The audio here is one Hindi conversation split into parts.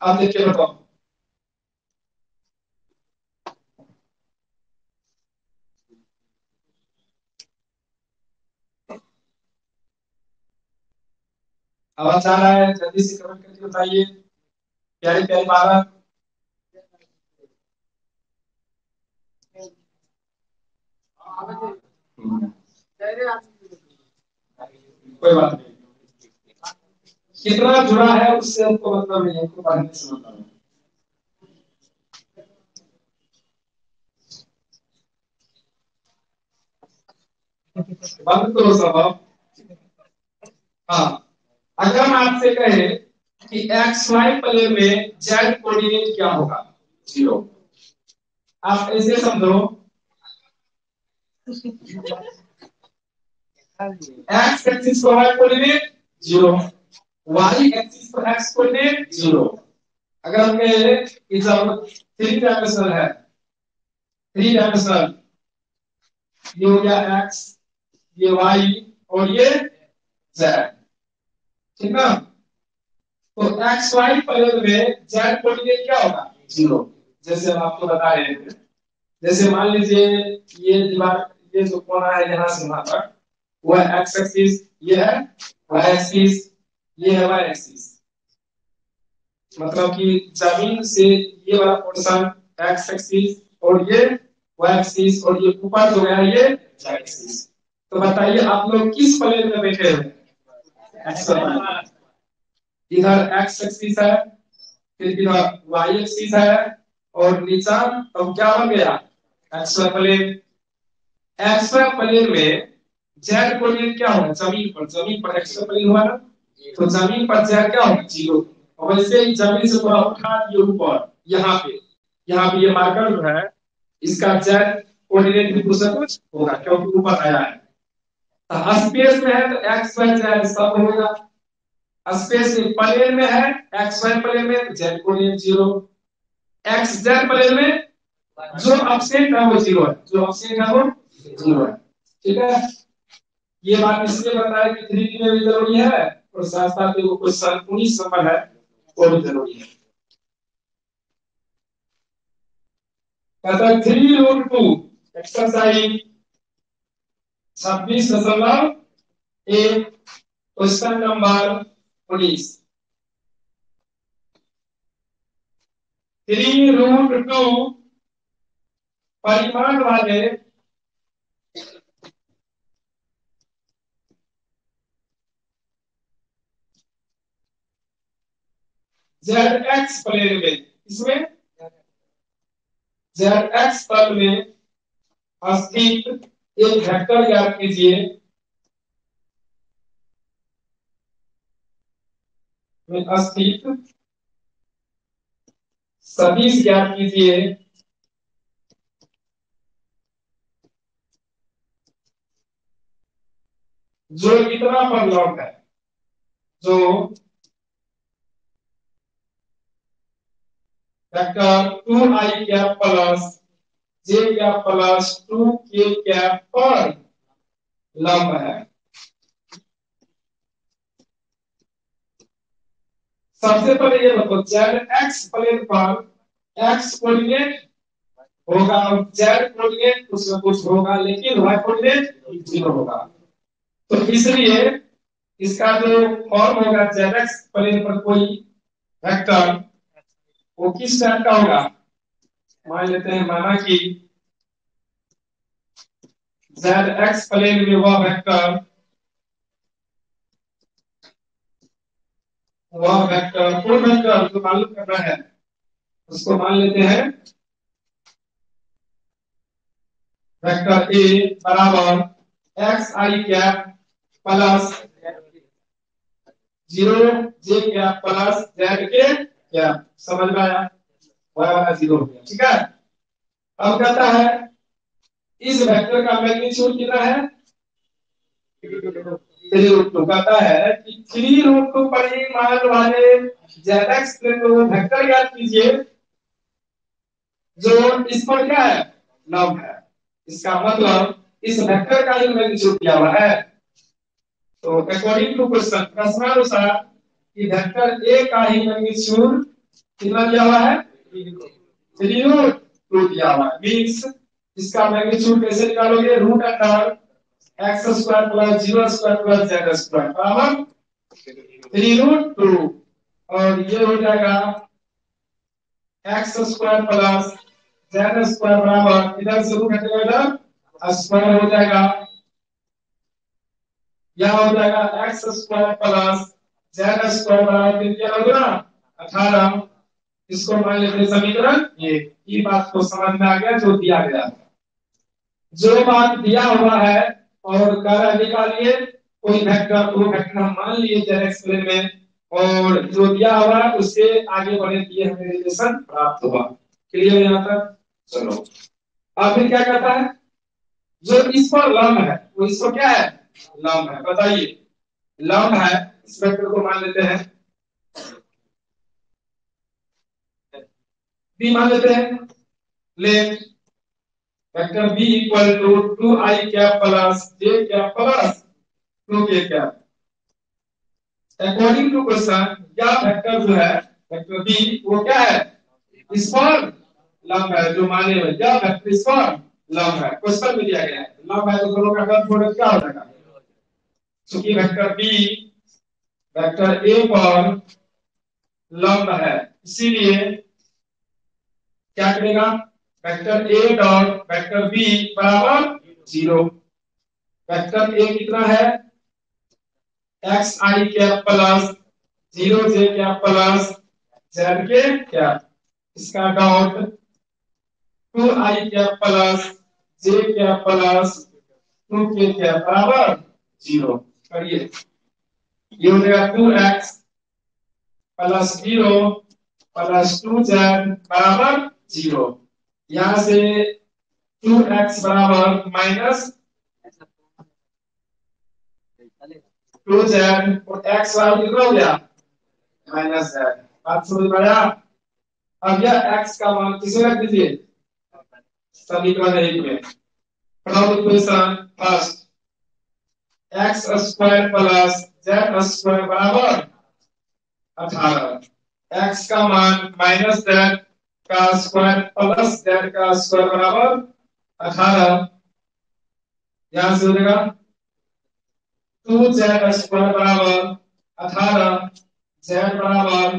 आप देख के बताओ। आवाज आ रहा है? जल्दी से कमेंट करके बताइए। प्यारी प्यारी भारत। कोई बात नहीं, कितना जुड़ा है उससे हमको मतलब नहीं, हमको पढ़ने से मतलब है। बंद करो सब आप। हाँ, अगर हम आपसे कहे कि एक्स वाई प्लेन में जेड कोऑर्डिनेट क्या होगा? जीरो। आप ऐसे समझो, एक्स एक्सिस पर y coordinate zero, y axis पर एक्स कोऑर्डिनेट जीरो। अगर हम कहे कि जब थ्री डायमेंशनल है, थ्री डायमेंशनल, ये हो गया एक्स, ये वाई और ये जेड, ठीक ना? तो एक्स वाई प्लेन में जेड कोऑर्डिनेट क्या होगा? जीरो। जैसे हम आपको बता रहे थे, जैसे मान लीजिए ये दीवार, ये जो कोना है यहां से वहां तक, वो है एक्स एक्सिस, ये है वाई एक्सिस, ये है वाई एक्सिस। मतलब कि जमीन से ये वाला पोर्शन एक्स एक्सिस और ये वाई एक्सिस, और ये ऊपर जो है ये जेड एक्सिस। तो बताइए आप लोग किस प्लेन में बैठे हैं? X plane. इधर एक्स एक्सिस है, फिर इधर वाई एक्सिस है, और नीचा अब क्या बन गया? X y plane. X y plane में जेड कोऑर्डिनेट क्या होगा? जमीन पर, जमीन पर एक्स वाई प्लेन हुआ ना, तो जमीन पर जेड क्या होगा? जीरो। और वैसे ही जमीन से थोड़ा उठा दिए ऊपर, यहाँ पे, यहाँ पे ये मार्कर जो है इसका जेड कोऑर्डिनेट भी कुछ ना कुछ होगा, क्योंकि ऊपर आया है। तो स्पेस में है तो एक्स वाई जेड सब होगा। स्पेस प्लेन में है, एक्स वाई प्लेन में, z coordinate zero. X z plane में जो अपसेंट है वो जीरो है, जो अपसेंट है वो जीरो है, ठीक है? ये बात इसलिए बताया कि 3D में भी जरूरी है, और साथ साथ वो क्वेश्चन 19 नंबर है वो भी जरूरी है। कहता है 3√2 एक्सरसाइज 26.1 क्वेश्चन नंबर 19। 3√2 परिमाण वाले जेड एक्स प्लेन में, इसमें जेड एक्स तल में स्थित एक वेक्टर ज्ञात कीजिए, में स्थित सदिश ज्ञात कीजिए जो इतना पर लॉक है, जो वेक्टर 2i कैप प्लस जे कैप प्लस 2k कैप पर लंब है। सबसे पहले ये बताओ, जेड एक्स प्लेन पर एक्स कोऑर्डिनेट होगा और जेड कोऑर्डिनेट कुछ न कुछ होगा, लेकिन वाई कोऑर्डिनेट जीरो होगा। तो इसलिए इसका जो फॉर्म होगा जेड एक्स प्लेन पर कोई वेक्टर, वो किस टाइप का होगा? मान लेते हैं, माना कि जेड एक्स प्लेन में वह वेक्टर, कोई वेक्टर जो मालूम करना है उसको मान लेते हैं वेक्टर ए बराबर x i cap plus zero J cap plus z k cap. समझ में आया? वाला जीरो हो गया, ठीक है? अब कहता है इस वेक्टर का मैग्नीट्यूड कितना है? 3√2। कहता है कि 3√2 परिमाण वाले जेड एक्स प्लेन को वेक्टर ज्ञात कीजिए जो इस पर क्या है? लंब है। इसका मतलब इस वेक्टर का ही मैग्नीट्यूड क्या हुआ है। तो अकॉर्डिंग टू क्वेश्चन, प्रश्नानुसार कि वेक्टर ए का ही मैग्नीट्यूड कितना दिया हुआ है 3√2 दिया हुआ है। मीन्स इसका मैग्नीट्यूड कैसे निकालोगे root under x square plus 0 square plus z square बराबर 3√2 और ये हो जाएगा x square plus z square बराबर इधर से रूट हटेगा इधर स्क्वायर हो जाएगा यह हो जाएगा x square plus z square बराबर क्या होगा 18 इसको मान लेते हैं समीकरण एक। ये बात को समझ में आ गया जो दिया गया है जो बात दिया हुआ है और कह निकालिए कोई वेक्टर वो वेक्टर हम मान लिए जेड प्लेन में और जो दिया हुआ है उससे आगे बढ़े दिए हमें रिलेशन प्राप्त हुआ। क्लियर यहाँ तक चलो अब फिर क्या कहता है जो इस पर लंब है वो इस पर क्या है लंब है बताइए लंब है इस वेक्टर को मान लेते हैं बी मान लेते हैं let vector b equal to 2i cap plus j cap plus 2k cap according to question क्या वेक्टर जो है वेक्टर b वो क्या है इस पर लंब है जो माने हुए क्या वेक्टर इस पर लंब है क्वेश्चन में दिया गया है लंब है तो दोनों का डॉट प्रोडक्ट क्या हो जाएगा क्योंकि वेक्टर b वेक्टर a पर लंब है इसीलिए क्या करेगा vector a dot vector b बराबर 0 वेक्टर a कितना है x i cap plus 0j cap plus z k cap इसका dot 2i cap plus j cap plus 2k cap बराबर 0 करिए ये हो जाएगा 2x प्लस 0 प्लस 2z बराबर 0 यहां से 2x बराबर माइनस 2z और x बराबर कितना हो गया माइनस z बात समझ में आया अब यह x का मान किसे रख दीजिए समीकरण एक में from equation first x square plus z square बराबर 18 x का मान माइनस z का स्क्वायर प्लस z का स्क्वायर बराबर 18 यहां से हो जाएगा 2z स्क्वायर बराबर 18 z बराबर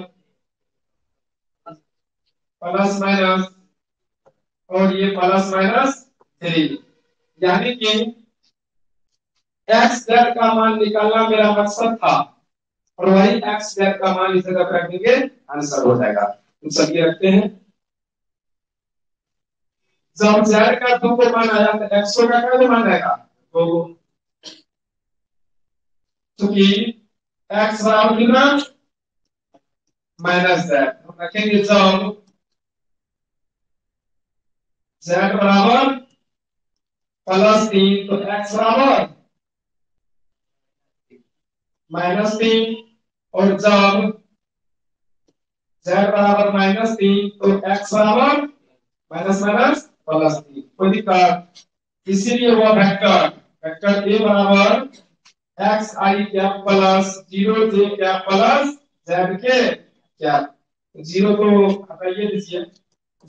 प्लस माइनस और ये प्लस माइनस 3 यानी कि x z का मान निकालना मेरा मकसद था और वही x z का मान इस जगह रख देंगे आंसर हो जाएगा तो चलिए रखते हैं जब z का 2 को मान आया तो x का क्या मान आएगा 2 क्योंकि x बराबर कितना माइनस z रखेंगे जब z बराबर प्लस 3 तो x बराबर माइनस 3 और जब z बराबर माइनस 3 तो x बराबर माइनस माइनस प्लस 3 कोई दिक्कत इसीलिए वो वेक्टर वेक्टर a बराबर x i cap plus 0j cap plus z k cap 0 को हटाइए दीजिए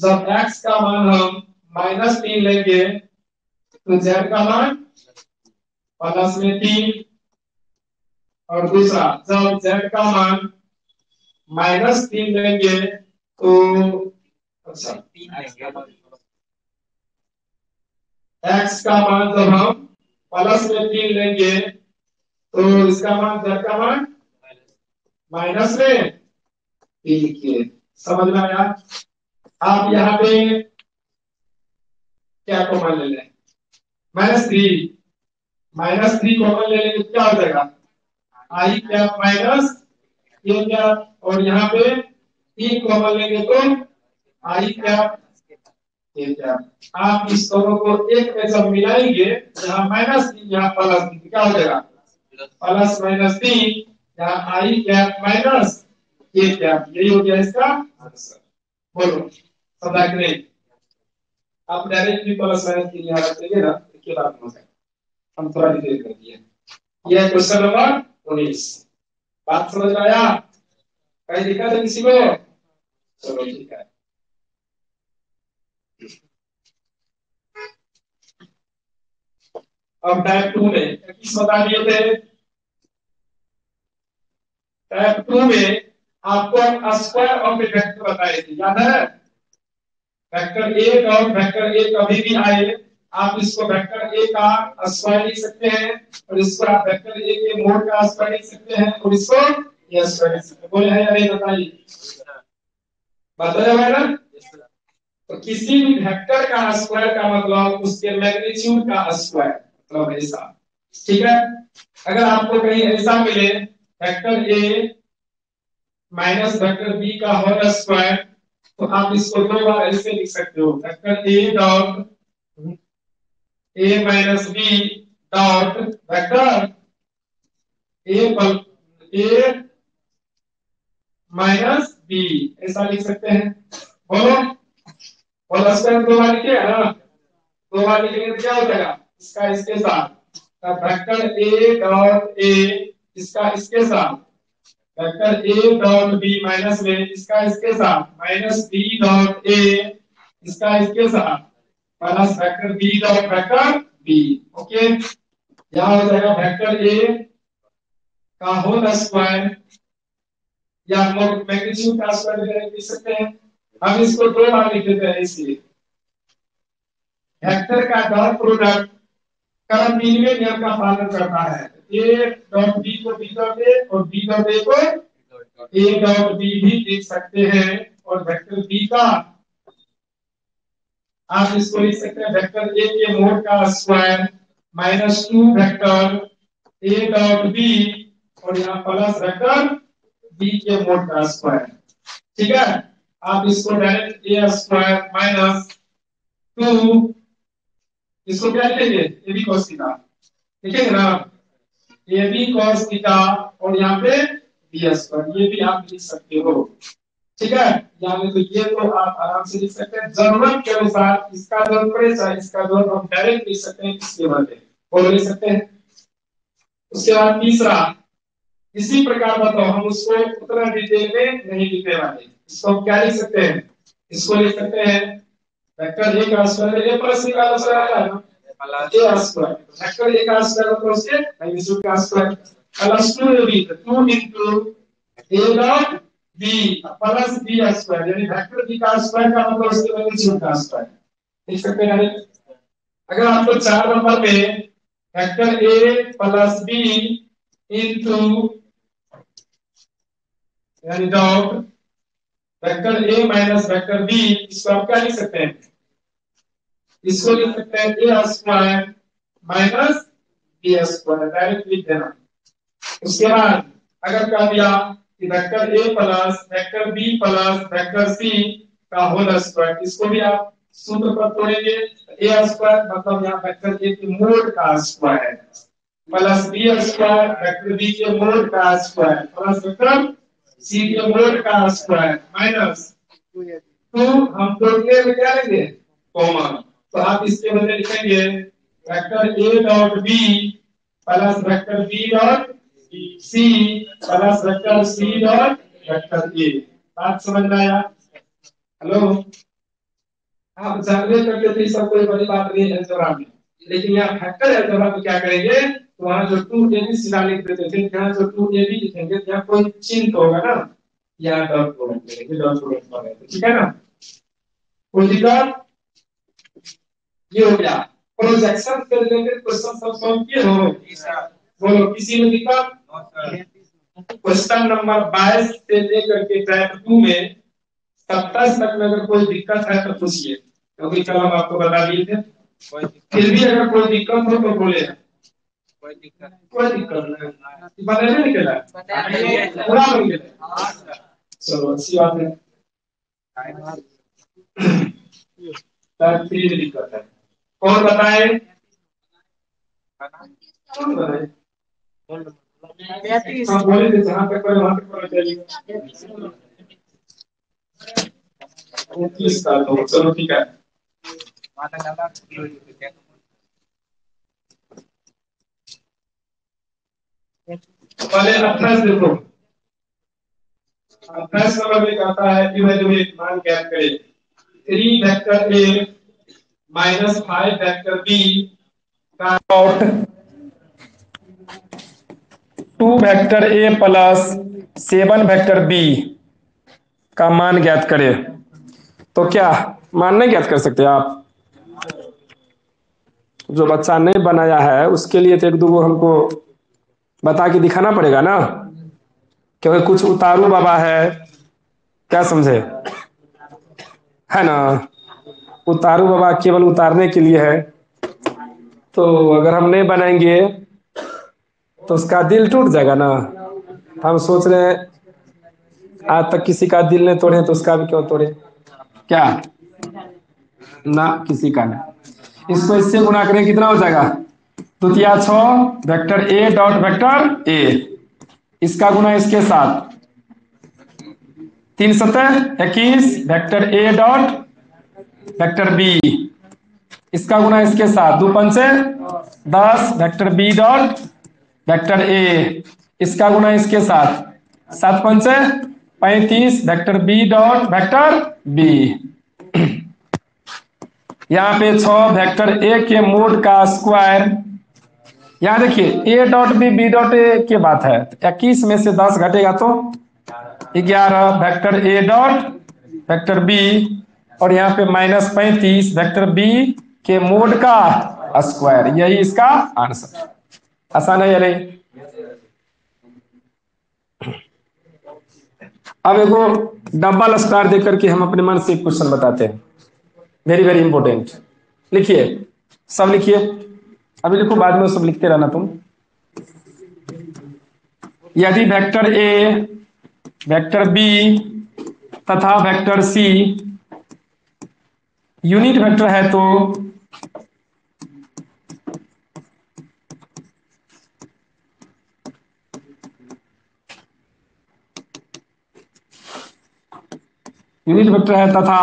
जब x का मान हम माइनस 3 लेंगे तो z का मान प्लस में 3 और दूसरा जब z का मान माइनस 3 लेंगे तो अच्छा x का मान जब हम प्लस में 3 लेंगे तो इसका मान z का मान माइनस में 3 लिखिए समझ में आया आप यहाँ पे क्या कॉमन ले लें माइनस 3 कॉमन ले लेंगे क्या हो जाएगा आई कैप माइनस ये कैप और यहाँ पे 3 कॉमन लेंगे तो आई कैप ये कैप आप इस दोनों को एक में जब मिलाएंगे यहाँ माइनस 3 यहाँ प्लस 3 क्या हो जाएगा प्लस माइनस 3 यहाँ आई कैप माइनस ये कैप यही हो गया इसका आंसर बोलो समझा कि नहीं आप डायरेक्टली प्लस माइनस 3 यहाँ रख देंगे ना इसके बाद हो जाएगा हम थोड़ा डिटेल कर दिए ये क्वेश्चन नंबर 19 बात समझ में आया कहीं दिक्कत है किसी को चलो ठीक है। अब टाइप 2 में किस बता दिए थे, टाइप 2 में आपको स्क्वायर ऑफ ए वेक्टर बताए थे, याद है। वेक्टर ए डॉट वेक्टर ए कभी भी आए, आप इसको वेक्टर ए का स्क्वायर लिख सकते हैं, और इसको आप वेक्टर ए के मोड का स्क्वायर लिख सकते हैं, और इसको ए स्क्वायर लिख सकते हैं। बोले है या नहीं बताइए, बताया है ना। तो किसी भी वेक्टर का स्क्वायर का मतलब उसके मैग्नीट्यूड का स्क्वायर, मतलब ऐसा, ठीक है। अगर आपको कहीं ऐसा मिले वेक्टर ए माइनस वेक्टर बी का होल स्क्वायर, तो आप इसको दो बार ऐसे लिख सकते हो, vector A dot a minus b dot vector a a minus b, ऐसा लिख सकते हैं। बोलो, होल स्क्वायर दो बार लिखे है ना, दो बार लिखेंगे तो क्या हो जाएगा, इसका इसके साथ वेक्टर ए डॉट ए, इसका इसके साथ वेक्टर ए डॉट बी माइनस में इसका इसके साथ माइनस बी डॉट ए, इसका इसके साथ plus vector B dot vector b. Okay, यहाँ हो जाएगा वेक्टर ए का होल स्क्वायर या मैग्नीट्यूड का स्क्वायर लिख सकते हैं। हम इसको दो बार लिख देते हैं, इसलिए वेक्टर का डॉट प्रोडक्ट कर्व तीनवें नियम का पालन करता है। ए डॉट बी को बी डॉट ए और बी डॉट ए को ए डॉट बी भी लिख सकते हैं, और वेक्टर बी का आप इसको लिख सकते हैं वेक्टर ए के मोड का स्क्वायर माइनस 2 वेक्टर ए डॉट बी, और यहाँ प्लस वेक्टर बी के मोड का स्क्वायर, ठीक है। आप इसको डायरेक्ट ए स्क्वायर माइनस 2, इसको क्या लिखेंगे, ए बी cos थीटा लिखेंगे ना, ए बी cos थीटा, और यहाँ पे बी स्क्वायर, ये भी आप लिख सकते हो, ठीक है। यानी तो ये तो आप आराम से लिख सकते हैं, जरूरत के अनुसार इसका जरूरत पड़े चाहे इसका जरूरत, हम डायरेक्ट लिख सकते हैं, इसके बदले और लिख सकते हैं। उसके बाद तीसरा, इसी प्रकार बताओ, हम उसको उतना डिटेल में नहीं लिखने वाले, इसको हम क्या लिख सकते हैं, इसको लिख सकते हैं वेक्टर ए का स्क्वायर, ए प्लस बी का स्क्वायर आता है ना, ए स्क्वायर वेक्टर ए का स्क्वायर मतलब उसके मैग्नीट्यूड का square plus 2ab, 2 into a dot B plus b square, यानी वेक्टर बी का स्क्वायर का मतलब उसके मैग्नीट्यूड का स्क्वायर, लिख सकते हैं। अगर आपको 4 नंबर में वेक्टर ए प्लस बी इंटू यानी डॉट वेक्टर ए माइनस वेक्टर बी, इसको आप क्या लिख सकते हैं, इसको लिख सकते हैं a square minus b square, direct लिख देना। उसके बाद अगर कह दिया कि वेक्टर ए plus vector B plus vector सी का होल स्क्वायर, इसको भी आप सूत्र पर तोड़ेंगे, ए स्क्वायर मतलब यहाँ वेक्टर ए के मोड का square plus b square vector B के मोड का स्क्वायर प्लस वेक्टर सी के मोड का स्क्वायर माइनस 2, हम तोड़ने में क्या लेंगे, कॉमन, तो आप इसके बदले लिखेंगे vector A dot B plus vector B dot C plus vector c dot vector a. बात समझ में आया, हेलो। आप जानते करते थे सब, कोई बड़ी बात नहीं है अलजेब्रा में, लेकिन यहाँ फैक्टर अलजेब्रा में क्या करेंगे, तो वहां जो 2ab सीधा लिख देते थे, यहाँ जो 2ab लिखेंगे यहाँ कोई चिन्ह होगा ना, यहाँ डॉट प्रोडक्ट लिखेंगे, डॉट प्रोडक्ट लगाएंगे, ठीक है ना, कोई दिक्कत, ये हो गया। प्रोजेक्शन के रिलेटेड क्वेश्चन सब सॉल्व किए हो, बोलो किसी में दिक्कत। क्वेश्चन नंबर 22 से लेकर के टाइप 2 में 27 तक में अगर कोई दिक्कत है तो पूछिए, क्योंकि कल हम आपको बता दिए थे। फिर भी अगर कोई दिक्कत हो तो बोले, कोई दिक्कत नहीं, बनाने नहीं निकला पूरा बन गया, चलो अच्छी बात है। टाइप 3 में दिक्कत है, कौन बताए, कौन बताए, हम बोले थे जहां तक पढ़े वहां तक पढ़ना चाहिए। 29 का तो चलो ठीक है, पहले 28 देखो, फर्स्ट नंबर में कहता है कि वैल्यू में एक मान ज्ञात करें। 3 वेक्टर ए माइनस 5 वेक्टर बी का आउट 2 वेक्टर ए प्लस 7 वेक्टर बी का मान ज्ञात करें। तो क्या मान नहीं ज्ञात कर सकते आप? जो बच्चा नहीं बनाया है उसके लिए तो एक दो हमको बता के दिखाना पड़ेगा ना, क्योंकि कुछ उतारू बाबा है, क्या समझे, है ना। उतारू बाबा केवल उतारने के लिए है, तो अगर हम नहीं बनाएंगे तो उसका दिल टूट जाएगा ना। हम सोच रहे हैं आज तक किसी का दिल नहीं तोड़े तो उसका भी क्यों तोड़े, क्या ना, किसी का नहीं। इसको इससे गुना करें कितना हो जाएगा? द्वितीया 6 वेक्टर ए डॉट वेक्टर ए, इसका गुना इसके साथ 3 सतह 21 वेक्टर ए डॉट वेक्टर बी, इसका गुना इसके साथ 2 पंचे 10 वेक्टर बी डॉट वेक्टर ए, इसका गुना इसके साथ 7 पंचे 35 vector B dot vector b. यहाँ पे 6 वेक्टर ए के मोड का स्क्वायर, यहाँ देखिए a dot b dot a की बात है, 21 में से 10 घटेगा तो 11 वेक्टर ए डॉट वेक्टर बी, और यहाँ पे -35 वेक्टर बी के मोड का स्क्वायर, यही इसका आंसर। आसान है या नहीं? अब एगो डबल स्टार देख करके हम अपने मन से क्वेश्चन बताते हैं, वेरी वेरी इंपॉर्टेंट। लिखिए, सब लिखिए, अभी लिखो, बाद में सब लिखते रहना तुम। यदि वेक्टर ए वेक्टर बी तथा वेक्टर सी यूनिट वेक्टर है तो यूनिट वेक्टर है तथा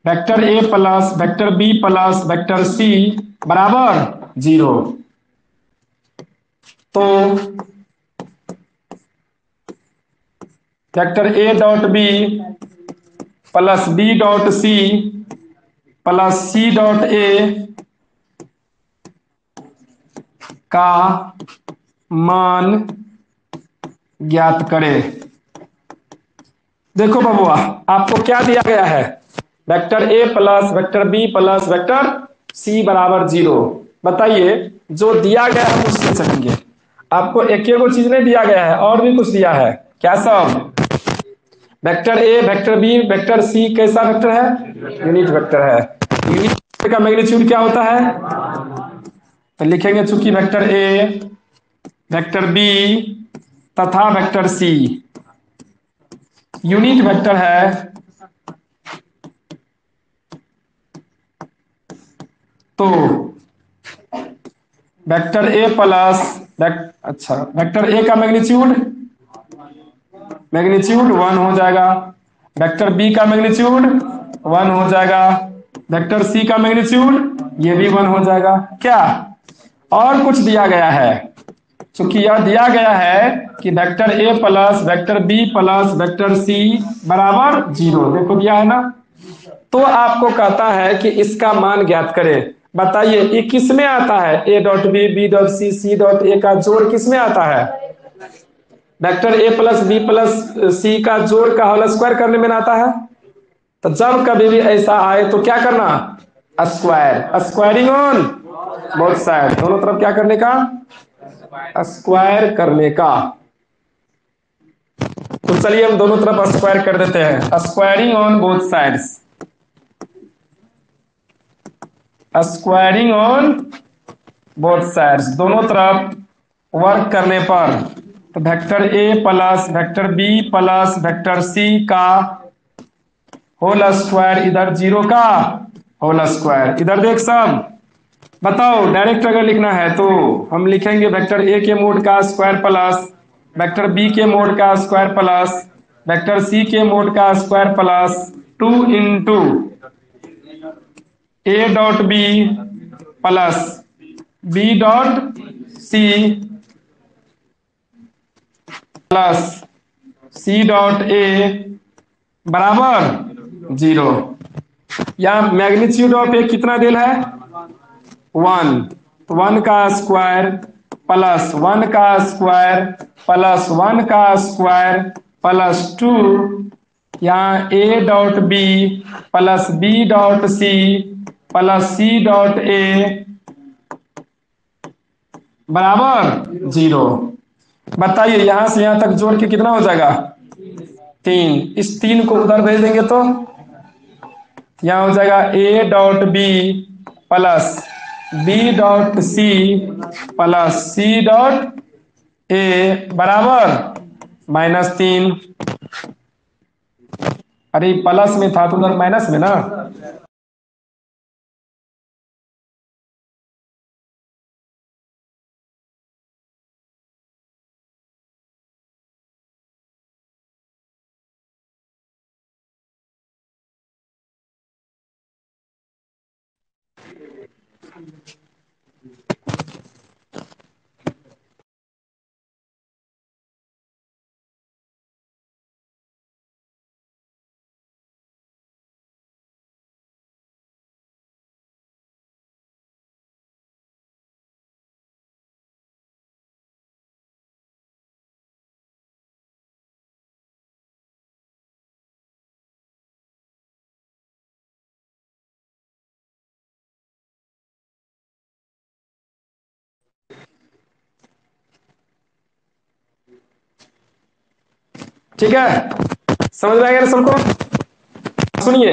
वेक्टर ए plus vector B plus vector सी बराबर 0, तो वेक्टर ए dot B plus B dot सी प्लस सी डॉट ए का मान ज्ञात करें। देखो बबुआ, आपको क्या दिया गया है? वेक्टर ए plus vector B plus vector सी बराबर 0। बताइए, जो दिया गया है उससे चलेंगे। आपको एक एक चीज नहीं दिया गया है, और भी कुछ दिया है। क्या सब? वेक्टर ए वेक्टर बी वेक्टर सी कैसा वेक्टर है? यूनिट वेक्टर है। यूनिट वेक्टर का मैग्नीट्यूड क्या होता है? तो लिखेंगे, चूंकि वेक्टर ए वेक्टर बी तथा वेक्टर सी यूनिट वेक्टर है, तो वेक्टर ए प्लस अच्छा, वेक्टर ए का मैग्नीट्यूड 1 हो जाएगा, वेक्टर बी का मैग्नीट्यूड 1 हो जाएगा, वेक्टर सी का मैग्नीट्यूड ये भी 1 हो जाएगा। क्या और कुछ दिया गया है? चूंकि यह दिया गया है कि वेक्टर ए plus vector B plus vector सी बराबर 0, देखो दिया है ना, तो आपको कहता है कि इसका मान ज्ञात करें। बताइए, ये किस में आता है? A dot b b dot c c dot ए का जोड़ किस में आता है? वेक्टर ए प्लस बी प्लस सी का जोड़ का होल स्क्वायर करने में आता है। तो जब कभी भी ऐसा आए तो क्या करना? Square, squaring on both side, दोनों तरफ क्या करने का? स्क्वायर करने का। तो चलिए हम दोनों तरफ स्क्वायर कर देते हैं, squaring on both sides, squaring on both sides, दोनों तरफ वर्क करने पर, तो वेक्टर ए plus vector B plus vector सी का होल स्क्वायर, इधर 0 का होल स्क्वायर, इधर देख सब। बताओ, डायरेक्ट अगर लिखना है तो हम लिखेंगे वेक्टर ए के मोड का स्क्वायर प्लस वेक्टर बी के मोड का स्क्वायर प्लस वेक्टर सी के मोड का square plus 2 into A dot B plus B dot C plus C dot A बराबर 0। यहाँ मैग्नीट्यूड ऑफ ए कितना दिल है 1, 1 का स्क्वायर प्लस 1 का स्क्वायर प्लस 1 का स्क्वायर प्लस 2, यहाँ A dot B plus B dot C plus C dot A बराबर 0। बताइए यहां से यहां तक जोड़ के कितना हो जाएगा 3। इस 3 को उधर भेज देंगे तो यहाँ हो जाएगा A dot B plus B dot C plus C dot A बराबर -3। अरे प्लस में था तो उधर माइनस में ना। ठीक है, समझ में आ गया सबको। सुनिए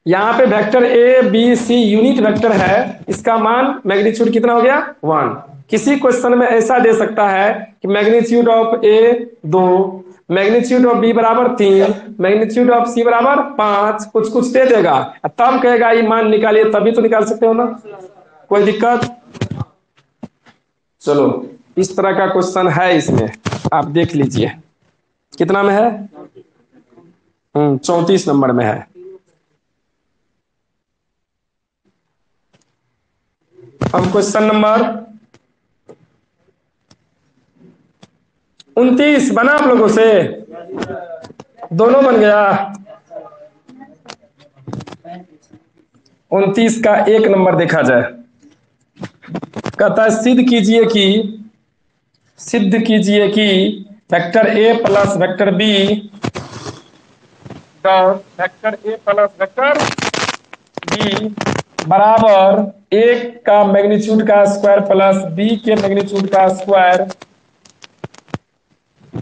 यहाँ पे vector A B C unit vector है, इसका मान मैग्नीट्यूड कितना हो गया 1। किसी क्वेश्चन में ऐसा दे सकता है कि magnitude of A 2, magnitude of B बराबर 3, मैग्नीट्यूड ऑफ सी बराबर 5, कुछ कुछ दे देगा, तब कहेगा ये मान निकालिए, तभी तो निकाल सकते हो ना, कोई दिक्कत। चलो इस तरह का क्वेश्चन है, इसमें आप देख लीजिए कितना में है 34 नंबर में है। अब क्वेश्चन नंबर 29 बना आप लोगों से, दोनों बन गया। 29 का 1 नंबर देखा जाए, कहता है सिद्ध कीजिए कि वेक्टर ए plus vector B dot vector ए प्लस वेक्टर बी बराबर ए का मैग्नीट्यूड का स्क्वायर प्लस बी के मैग्नीट्यूड का स्क्वायर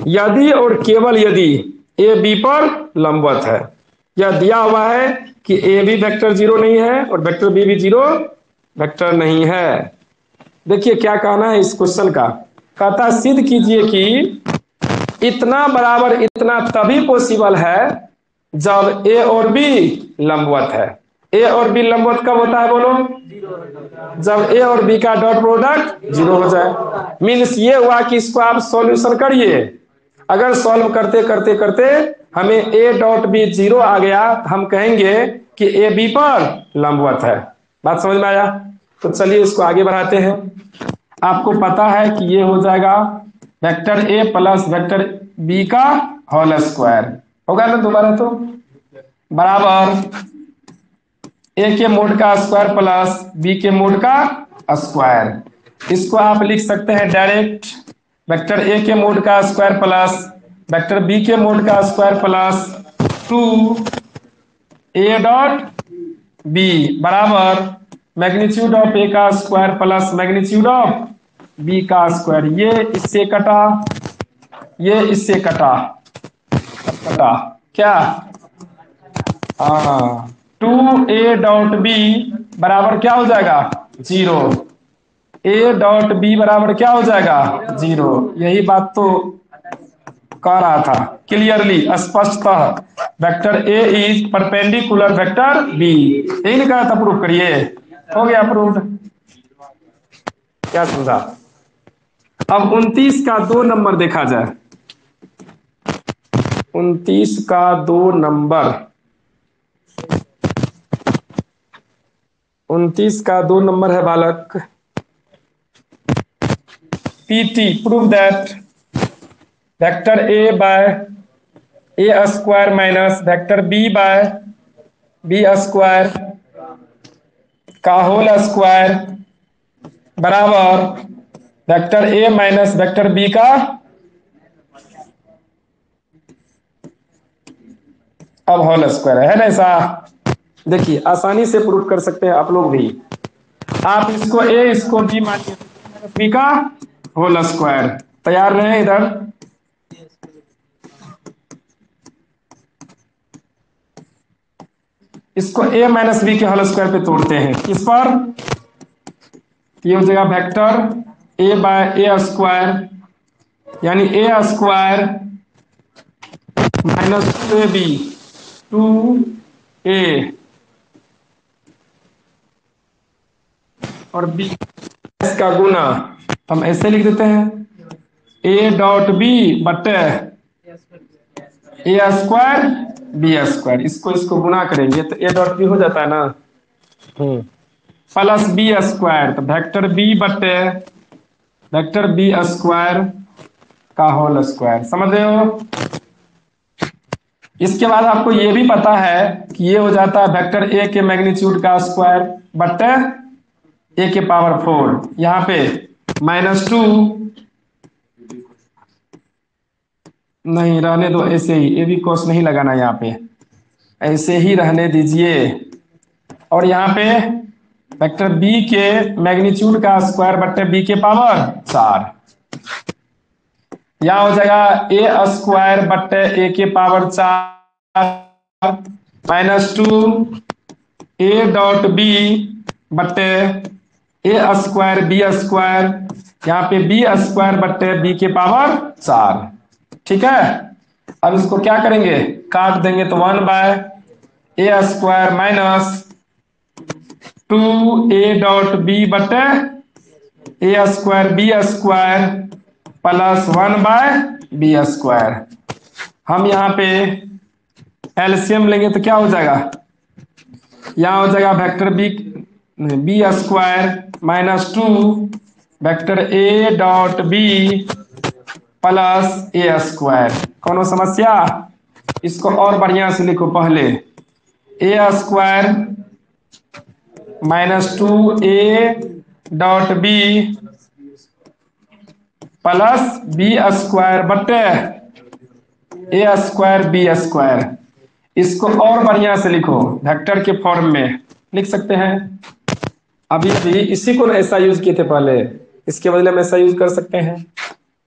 यदि और केवल यदि ए बी पर लंबवत है। यह दिया हुआ है कि ए भी वेक्टर 0 नहीं है और वेक्टर बी भी 0 वेक्टर नहीं है। देखिए क्या कहना है इस क्वेश्चन का, कहता सिद्ध कीजिए कि इतना बराबर इतना तभी पॉसिबल है जब ए और बी लंबवत है। ए और बी लंबवत कब होता है बोलो, जब ए और बी का डॉट प्रोडक्ट 0 हो जाए। मीन्स ये हुआ कि इसको आप सॉल्यूशन करिए, अगर सॉल्व करते करते करते हमें ए डॉट बी 0 आ गया, हम कहेंगे कि ए बी पर लंबवत है। बात समझ में आया? तो चलिए इसको आगे बढ़ाते हैं। आपको पता है कि ये हो जाएगा वेक्टर ए प्लस वेक्टर बी का होल स्क्वायर, होगा ना दोबारा, तो बराबर ए के मोड का स्क्वायर प्लस बी के मोड का स्क्वायर। इसको आप लिख सकते हैं डायरेक्ट, वेक्टर ए के मोड का स्क्वायर प्लस वेक्टर बी के मोड का स्क्वायर प्लस 2 ए डॉट बी बराबर मैग्नीट्यूड ऑफ ए का square plus magnitude of B का स्क्वायर। ये इससे कटा, ये इससे कटा, कटा क्या, हाँ 2a डॉट बी बराबर क्या हो जाएगा 0, ए डॉट बी बराबर क्या हो जाएगा 0। यही बात तो कह रहा था क्लियरली स्पष्टतः, vector A is perpendicular vector B, यही नहीं कहा था, प्रूफ करिए, हो गया प्रूफ। क्या समझा? अब 29 का 2 नंबर देखा जाए, 29 का 2 नंबर, 29 का 2 नंबर है बालक, PT prove that vector A by A square minus vector B by B square का होल स्क्वायर बराबर वेक्टर ए माइनस वेक्टर बी का अब होल स्क्वायर है ना ऐसा। देखिए आसानी से प्रूफ कर सकते हैं आप लोग भी। आप इसको ए इसको बी मानिए, बी का होल स्क्वायर। तैयार रहे इधर। इसको ए माइनस बी के होल स्क्वायर पे तोड़ते हैं किस पर, ये हो जाएगा vector A by A square यानी a square minus two a b, to a और बी का गुना हम ऐसे लिख देते हैं ए डॉट बी बटे ए स्क्वायर बी स्क्वायर। इसको इसको गुना करेंगे तो ए डॉट बी हो जाता है ना, प्लस बी स्क्वायर तो वेक्टर बी बटे वेक्टर बी स्क्वायर का होल स्क्वायर। समझ रहे हो। इसके बाद आपको ये भी पता है कि ये हो जाता है वेक्टर ए के मैग्नीट्यूड का स्क्वायर बटे ए के पावर 4। यहां पे -2 नहीं रहने दो, ऐसे ही ए बी कॉस नहीं लगाना, यहाँ पे ऐसे ही रहने दीजिए। और यहाँ पे वेक्टर बी के मैग्नीट्यूड का स्क्वायर बट्टे बी के पावर 4। यहां हो जाएगा ए स्क्वायर बट्टे ए के पावर 4 -2 ए डॉट बी बट्टे ए स्क्वायर बी स्क्वायर, यहाँ पे बी स्क्वायर बट्टे बी के पावर 4। ठीक है। अब इसको क्या करेंगे, काट देंगे तो 1 by A square minus 2 A dot b बटे a square b square plus 1 by B square. हम यहाँ पे एलसीएम लेंगे तो क्या हो जाएगा, यहाँ हो जाएगा vector b b square -2 vector A dot B plus a square. कौन समस्या, इसको और बढ़िया से लिखो। पहले a square -2 A dot B plus b square बटे ए स्क्वायर बी स्क्वायर। इसको और बढ़िया से लिखो, वेक्टर के फॉर्म में लिख सकते हैं। अभी भी इसी को ऐसा यूज किए थे पहले, इसके बदले में ऐसा यूज कर सकते हैं।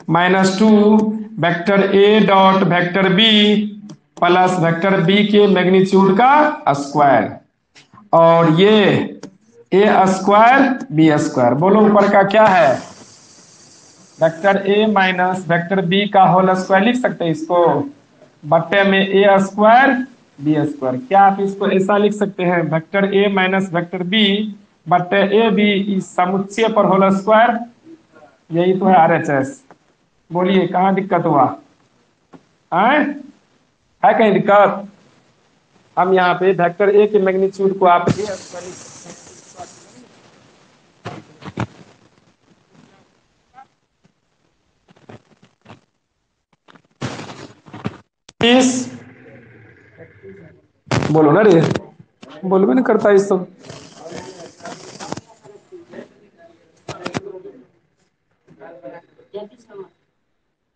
-2 वेक्टर ए dot vector B plus vector B के मैग्नीट्यूड का स्क्वायर और ये ए स्क्वायर बी स्क्वायर। बोलो ऊपर का क्या है, वेक्टर ए माइनस वेक्टर बी का होल स्क्वायर लिख सकते हैं इसको, बट्टे में ए स्क्वायर बी स्क्वायर। क्या आप इसको ऐसा लिख सकते हैं, वेक्टर ए माइनस वेक्टर बी बट्टे ए बी इस समुच्चय पर होल स्क्वायर। यही तो है आरएचएस। बोलिए कहाँ दिक्कत हुआ, है कहीं दिक्कत। हम यहाँ पे वेक्टर ए के मैग्नीट्यूड को आप ए स्क्वायर लिख सकते हैं। बोलो ना रे, बोलबे नहीं करता इस सब।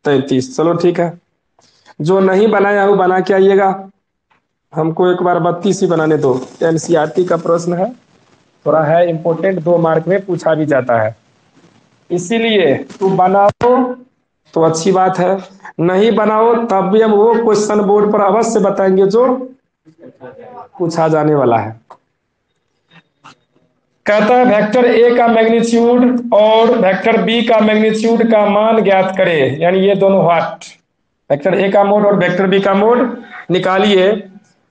तैतीस, चलो ठीक है। जो नहीं बनाया वो बना के आइएगा, हमको एक बार 32 ही बनाने दो। एनसीईआरटी का प्रश्न है, थोड़ा है इंपॉर्टेंट, 2 मार्क में पूछा भी जाता है, इसीलिए तू बनाओ तो अच्छी बात है, नहीं बनाओ तब भी हम वो क्वेश्चन बोर्ड पर अवश्य बताएंगे जो पूछा जाने वाला है। कहता है वेक्टर ए का मैग्नीट्यूड और वेक्टर बी का मैग्नीट्यूड का मान ज्ञात करें, यानी ये दोनों व्हाट, वेक्टर ए का मोड और वेक्टर बी का मोड निकालिए,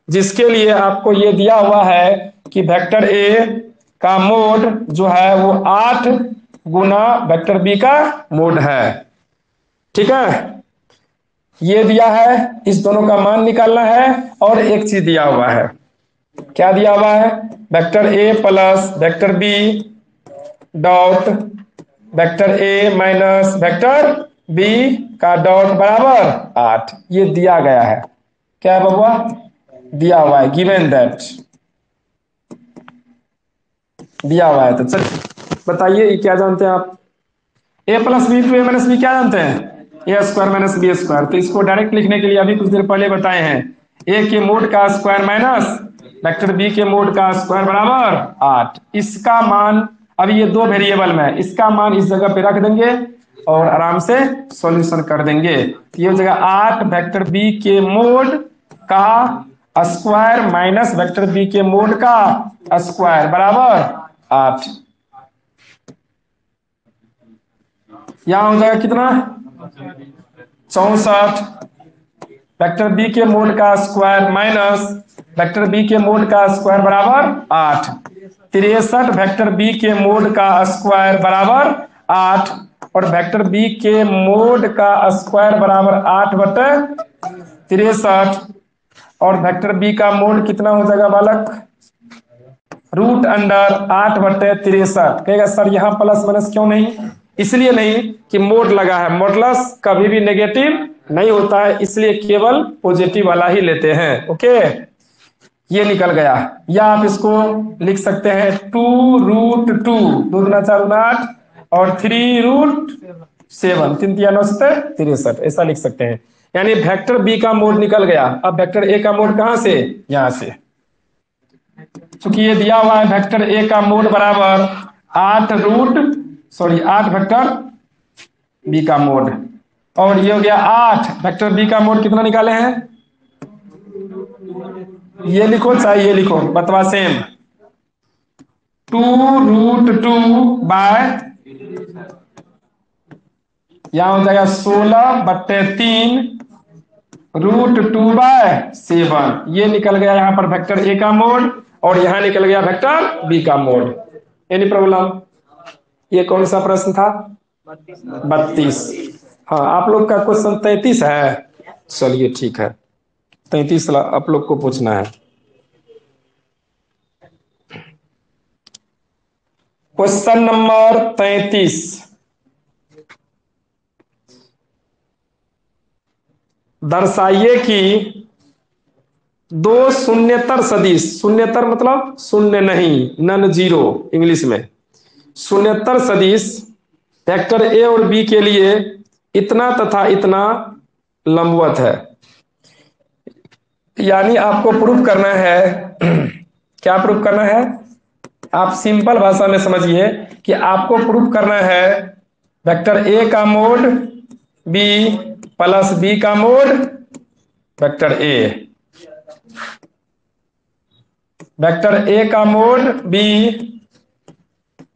जिसके लिए आपको ये दिया हुआ है कि वेक्टर ए का मोड जो है वो 8 गुना वेक्टर बी का मोड है। ठीक है, ये दिया है, इस दोनों का मान निकालना है। और एक चीज दिया हुआ है, क्या दिया हुआ है, वेक्टर ए plus vector B dot vector ए माइनस वेक्टर बी का डॉट बराबर 8, ये दिया गया है। क्या है बबुआ, दिया हुआ है, गिवन दैट, दिया हुआ है। तो चलिए बताइए ये क्या जानते हैं आप, a plus b to a minus b क्या जानते हैं, a square minus b square. तो इसको डायरेक्ट लिखने के लिए अभी कुछ देर पहले बताए हैं, ए के मोड का स्क्वायर माइनस वेक्टर बी के मोड का स्क्वायर बराबर 8। इसका मान, अभी ये दो वेरिएबल में है, इसका मान इस जगह पे रख देंगे और आराम से सॉल्यूशन कर देंगे। ये हो जाएगा 8 वेक्टर बी के मोड का स्क्वायर माइनस वेक्टर बी के मोड का स्क्वायर बराबर 8। यहां हो जाएगा कितना, 64 वेक्टर बी के मोड का स्क्वायर माइनस वेक्टर बी के मोड का स्क्वायर बराबर 8। 63 वेक्टर बी के मोड का स्क्वायर बराबर 8 और वेक्टर बी के मोड का स्क्वायर बराबर 8 बटे 63 और वेक्टर बी का मोड कितना हो जाएगा बालक, रूट अंडर 8 बटे 63। कहेगा सर यहाँ प्लस माइनस क्यों नहीं, इसलिए नहीं कि मोड लगा है, मॉडुलस कभी भी नेगेटिव नहीं होता है, इसलिए केवल पॉजिटिव वाला ही लेते हैं। ओके, ये निकल गया। या आप इसको लिख सकते हैं 2√2, 2 दूना 4 दूना 8 और 3√7, 3 तिया 9 सत्तर 63, ऐसा लिख सकते हैं। यानी वेक्टर बी का मोड निकल गया। अब वेक्टर ए का मोड कहां से, यहां से, चूंकि ये दिया हुआ है वेक्टर ए का मोड बराबर 8 वेक्टर बी का मोड, और ये हो गया 8 वेक्टर बी का मोड कितना निकाले हैं, ये लिखो चाहे ये लिखो, बतवा सेम, 2√2 बाय, यहां हो जाएगा 16/3 √2/7। ये निकल गया यहां पर वेक्टर ए का मोड और यहां निकल गया वेक्टर बी का मोड। एनी प्रॉब्लम, ये कौन सा प्रश्न था, 32। हाँ, आप लोग का क्वेश्चन 33 है, चलिए ठीक है, 33 आप लोग को पूछना है। क्वेश्चन नंबर 33, दर्शाइए कि दो शून्यतर सदिश, शून्यतर मतलब शून्य नहीं, नन जीरो इंग्लिश में, शून्यतर सदिश वेक्टर ए और बी के लिए इतना तथा इतना लंबवत है। यानी आपको प्रूफ करना है क्या प्रूफ करना है, आप सिंपल भाषा में समझिए कि आपको प्रूफ करना है वेक्टर ए का मोड बी प्लस बी का मोड वेक्टर ए, वेक्टर ए का mod B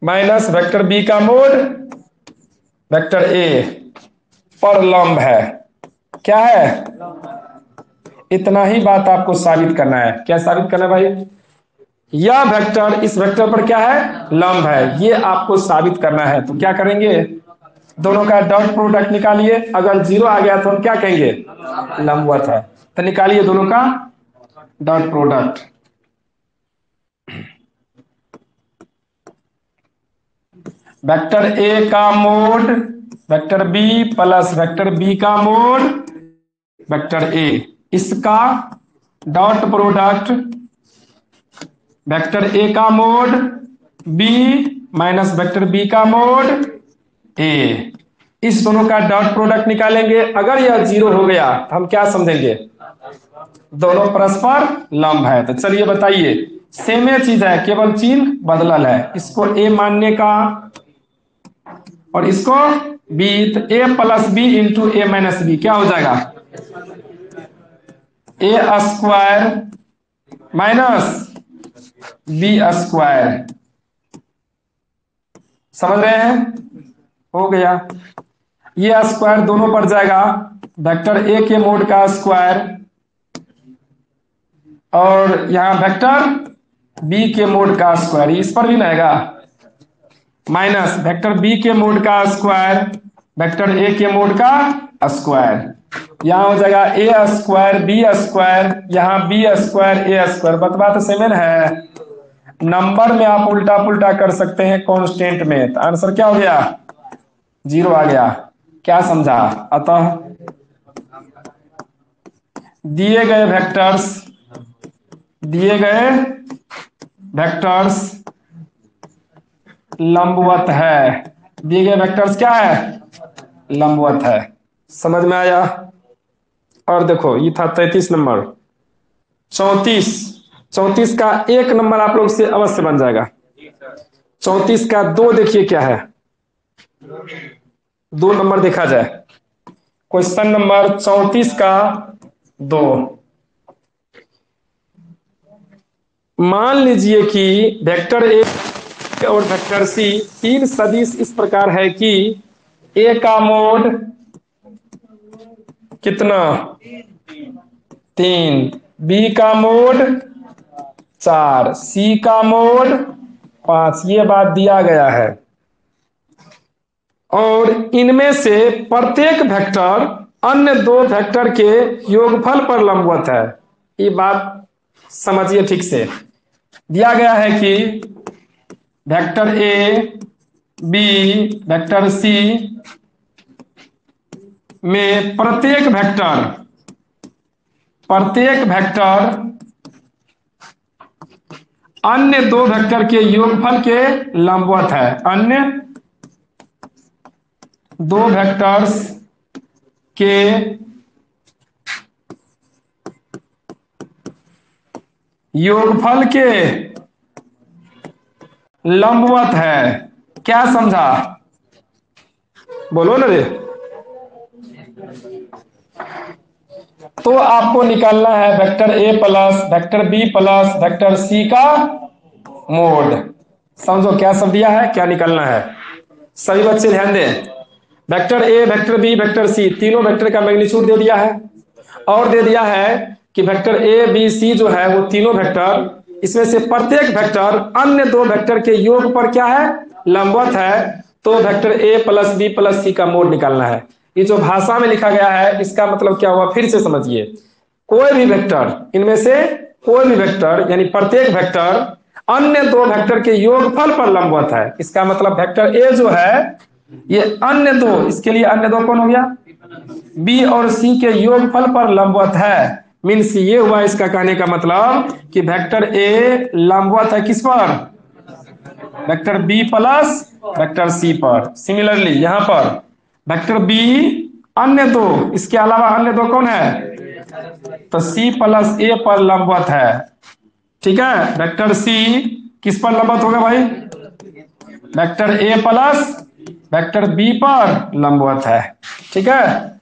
minus vector B का मोड वेक्टर ए पर लंब है। क्या है, इतना ही बात आपको साबित करना है। क्या साबित करना है भाई, यह वेक्टर इस वेक्टर पर क्या है, लंब है, ये आपको साबित करना है। तो क्या करेंगे, दोनों का डॉट प्रोडक्ट निकालिए, अगर 0 आ गया तो हम क्या कहेंगे, लंबवत है। तो निकालिए दोनों का डॉट प्रोडक्ट, वेक्टर ए का mod vector B plus vector B का मोड वेक्टर ए, इसका डॉट प्रोडक्ट वेक्टर ए का mod B minus vector B का मोड ए, इस दोनों का डॉट प्रोडक्ट निकालेंगे। अगर यह 0 हो गया तो हम क्या समझेंगे, दोनों परस्पर लंब है। तो चलिए बताइए, सेम चीज है, केवल चिन्ह बदलल है, इसको ए मानने का और इसको बी, तो ए प्लस बी इंटू ए माइनस बी क्या हो जाएगा, a square minus b square, समझ रहे हैं, हो गया। ये स्क्वायर दोनों पर जाएगा, वेक्टर ए के मोड का स्क्वायर और यहां वेक्टर बी के मोड का स्क्वायर, इस पर भी रहेगा, माइनस वेक्टर बी के मोड का स्क्वायर वेक्टर ए के मोड का स्क्वायर, यहां हो जाएगा ए स्क्वायर बी स्क्वायर, यहां बी स्क्वायर ए स्क्वायर। बतवा तो सेम है, नंबर में आप उल्टा पुल्टा कर सकते हैं, कांस्टेंट में, तो आंसर क्या हो गया, 0 आ गया। क्या समझा, अतः दिए गए वेक्टर्स लंबवत है। दिए गए वेक्टर्स क्या है? लंबवत है। समझ में आया? और देखो ये था 33 नंबर। 34, 34 का एक नंबर आप लोग से अवश्य बन जाएगा। 34 का दो देखिए क्या है, दो नंबर देखा जाए। क्वेश्चन नंबर 34 का दो। मान लीजिए कि वेक्टर ए और वेक्टर सी तीन सदिश इस प्रकार है कि ए का मोड कितना? 3, बी का मोड 4, सी का मोड 5। ये बात दिया गया है। और इनमें से प्रत्येक वेक्टर अन्य दो वेक्टर के योगफल पर लंबवत है। ये बात समझिए ठीक से। दिया गया है कि vector A, B, vector C में प्रत्येक वेक्टर अन्य दो वेक्टर के योगफल के लंबवत है। अन्य दो वेक्टर्स के योगफल के लंबवत है। क्या समझा? बोलो ना रे। तो आपको निकालना है वेक्टर ए plus vector B plus vector सी का मोड। समझो क्या सब दिया है, क्या निकालना है। सभी बच्चे ध्यान दें। वेक्टर ए, वेक्टर बी, वेक्टर सी तीनों वेक्टर का मैग्नीट्यूड दे दिया है। और दे दिया है कि वेक्टर ए बी सी जो है वो तीनों वेक्टर, इसमें से प्रत्येक वेक्टर अन्य दो वेक्टर के योग पर क्या है? लंबवत है। तो वेक्टर ए प्लस बी प्लस सी का मोड निकालना है। ये जो भाषा में लिखा गया है इसका मतलब क्या हुआ, फिर से समझिए। कोई भी वेक्टर, इनमें से कोई भी वेक्टर यानी प्रत्येक वेक्टर अन्य दो वेक्टर के योगफल पर लंबवत है। इसका मतलब वेक्टर ए जो है ये अन्य दो, इसके लिए अन्य दो कौन हो गया? बी और सी के योगफल पर लंबवत है। मीन्स ये हुआ इसका कहने का मतलब कि वेक्टर ए लंबवत है किस पर? Vector B plus vector C पर। सिमिलरली यहां पर वेक्टर बी अन्य दो, इसके अलावा अन्य दो कौन है? तो सी प्लस ए पर लंबवत है। ठीक है, वेक्टर सी किस पर लंबवत होगा भाई? वेक्टर ए प्लस वेक्टर बी पर लंबवत है। ठीक है,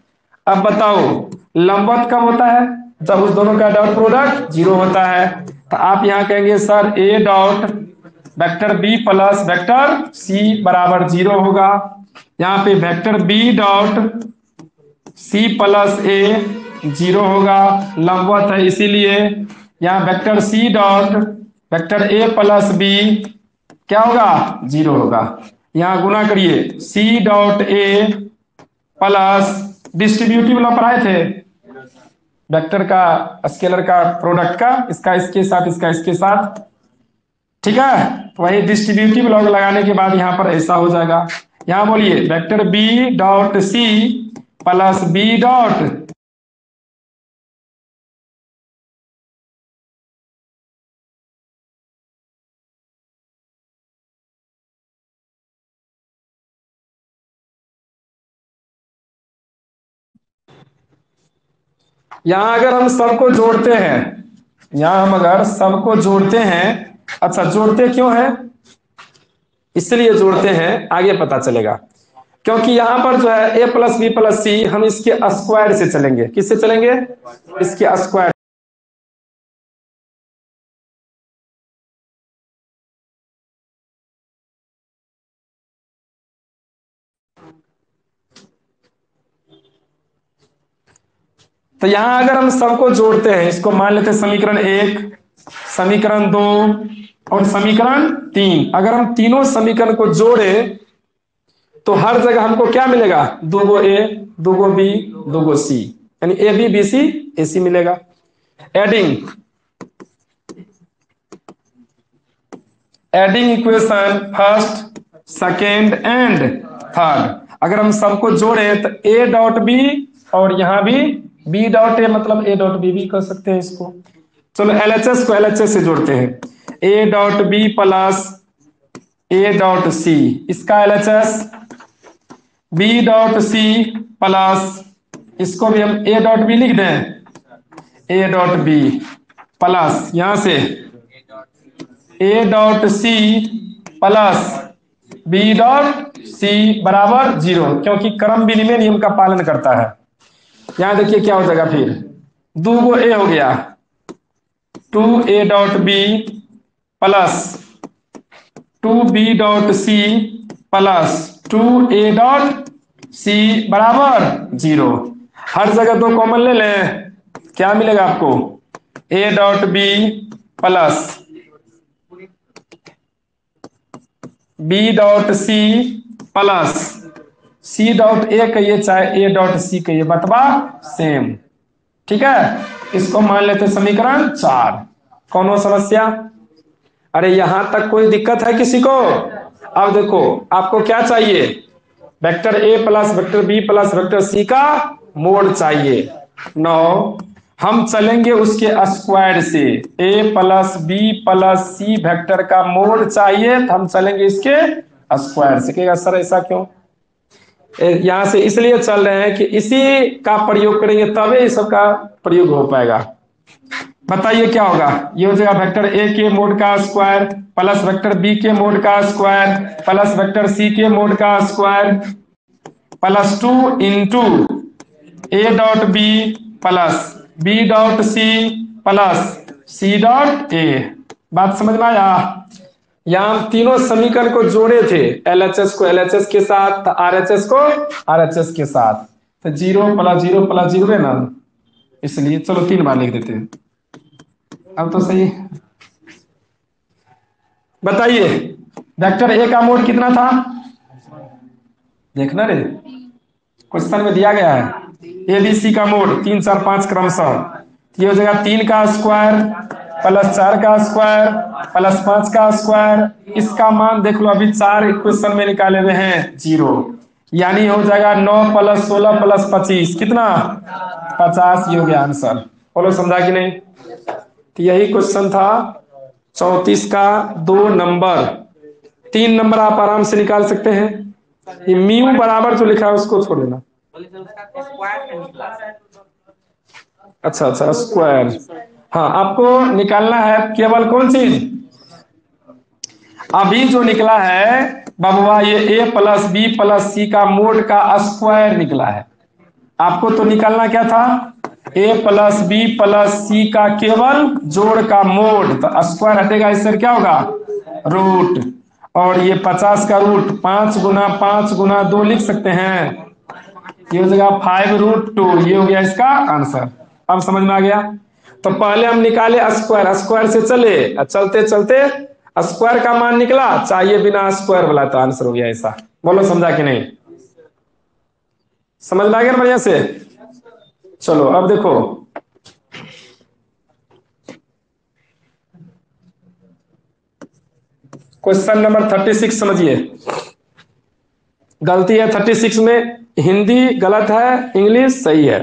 अब बताओ लंबवत कब होता है? जब उस दोनों का डॉट प्रोडक्ट 0 होता है। तो आप यहां कहेंगे sir a dot vector B plus vector सी बराबर 0 होगा। यहाँ पे vector B dot C plus a 0 होगा, लंबवत है इसीलिए। यहाँ वेक्टर सी डॉट वेक्टर ए प्लस बी क्या होगा? 0 होगा। यहाँ गुना करिए c dot a plus distributive law पढ़ाए थे वेक्टर का, स्केलर का प्रोडक्ट का, इसका इसके साथ इसका इसके साथ। ठीक है, तो वही डिस्ट्रीब्यूटिव लॉ लगाने के बाद यहां पर ऐसा हो जाएगा। यहां बोलिए वेक्टर बी डॉट सी प्लस बी डॉट यहां अगर हम सबको जोड़ते हैं, यहां हम अगर सबको जोड़ते हैं, अच्छा जोड़ते क्यों है? इसलिए जोड़ते हैं आगे पता चलेगा। क्योंकि यहां पर जो है ए प्लस बी प्लस सी हम इसके स्क्वायर से चलेंगे। किससे चलेंगे? इसके स्क्वायर। तो यहां अगर हम सबको जोड़ते हैं, इसको मान लेते हैं समीकरण 1, समीकरण 2 और समीकरण 3। अगर हम तीनों समीकरण को जोड़े तो हर जगह हमको क्या मिलेगा? 2 ए 2 बी 2 सी, यानी ए बी बी सी ए सी मिलेगा। Adding equation first second and third. अगर हम सबको जोड़े तो ए डॉट बी और यहां भी बी डॉट ए मतलब ए डॉट बी भी कर सकते हैं इसको। चलो एलएचएस को एलएचएस से जोड़ते हैं, a dot B plus a dot c, इसका एलएचएस बी डॉट सी प्लस, इसको भी हम ए डॉट बी लिख दें, ए डॉट बी प्लस यहां से A dot C plus B dot सी बराबर 0, क्योंकि क्रम विनिमय नियम का पालन करता है। यहां देखिए क्या हो जाएगा, फिर दो गो ए हो गया, 2 ए dot B plus 2 B dot सी प्लस 2 ए डॉट सी बराबर 0। हर जगह दो कॉमन ले लें, क्या मिलेगा आपको, A dot B plus B dot C plus C dot A कहिए चाहे ए डॉट सी कहिए, बतवा सेम। ठीक है, इसको मान लेते समीकरण 4। कौन हो समस्या? अरे यहां तक कोई दिक्कत है किसी को? अब देखो आपको क्या चाहिए, वेक्टर ए plus vector B plus vector सी का मोड चाहिए। 9 हम चलेंगे उसके स्क्वायर से, A plus B plus C vector का मोड चाहिए तो हम चलेंगे इसके स्क्वायर से। कहेगा सर ऐसा क्यों? यहां से इसलिए चल रहे हैं कि इसी का प्रयोग करेंगे तभी इस सब का प्रयोग हो पाएगा। बताइए क्या होगा, ये हो जाएगा वेक्टर ए के मोड का स्क्वायर प्लस वेक्टर बी के मोड का स्क्वायर प्लस वेक्टर सी के मोड का square plus 2 into A dot B plus B dot C plus C dot A. बात समझ में आया? यहां हम तीनों समीकरण को जोड़े थे, एलएचएस को एलएचएस के साथ, आरएचएस को आरएचएस के साथ, तो 0 प्लस 0 प्लस 0 है ना, इसलिए चलो 3 बार लिख देते हैं। अब तो सही बताइए, वेक्टर ए का मोड कितना था? देखना रे, क्वेश्चन में दिया गया है ए बी सी का मोड 3 4 5 क्रमशः। ये हो जाएगा 3 का स्क्वायर प्लस 4 का स्क्वायर प्लस 5 का स्क्वायर। इसका मान देख लो, अभी 4 क्वेश्चन में निकाले हुए हैं 0, यानी हो जाएगा 9 प्लस 16 प्लस 25 कितना, 50। ये हो गया आंसर। बोलो समझा कि नहीं? तो यही क्वेश्चन था 34 का 2 नंबर। 3 नंबर आप आराम से निकाल सकते हैं। ये म्यू बराबर जो लिखा है उसको छोड़ देना। अच्छा अच्छा स्क्वायर, हाँ आपको निकालना है केवल कौन चीज, अभी जो निकला है बबुआ ये ए प्लस बी प्लस सी का मोड का स्क्वायर निकला है। आपको तो निकालना क्या था, ए प्लस बी प्लस सी का केवल जोड़ का मोड, तो स्क्वायर हटेगा, इससे क्या होगा रूट, और ये 50 का रूट 5 गुना 5 गुना 2 लिख सकते हैं, ये हो जाएगा 5√2। ये हो गया इसका आंसर। अब समझ में आ गया? तो पहले हम निकाले स्क्वायर, स्क्वायर से चले, चलते चलते स्क्वायर का मान निकला, चाहिए बिना स्क्वायर वाला, तो आंसर हो गया ऐसा। बोलो समझा कि नहीं? समझ में आ गया ना बढ़िया से? चलो अब देखो, क्वेश्चन नंबर 36 समझिए। गलती है 36 में, हिंदी गलत है, इंग्लिश सही है,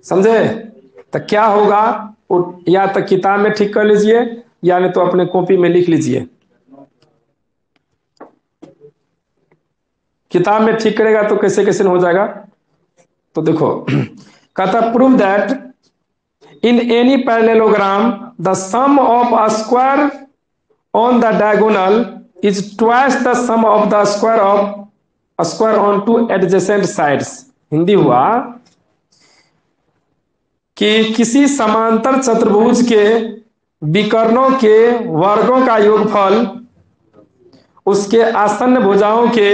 समझे? तो क्या होगा, या तो किताब में ठीक कर लीजिए या नहीं तो अपने कॉपी में लिख लीजिए। किताब में ठीक करेगा तो कैसे कैसे हो जाएगा, तो देखो कहता prove that in any parallelogram the sum of a square on the diagonal is twice the sum of the square of a square on two adjacent sides. Hindi हुआ कि किसी समांतर चतुर्भुज के विकर्णों के वर्गों का योगफल उसके आसन्न भुजाओं के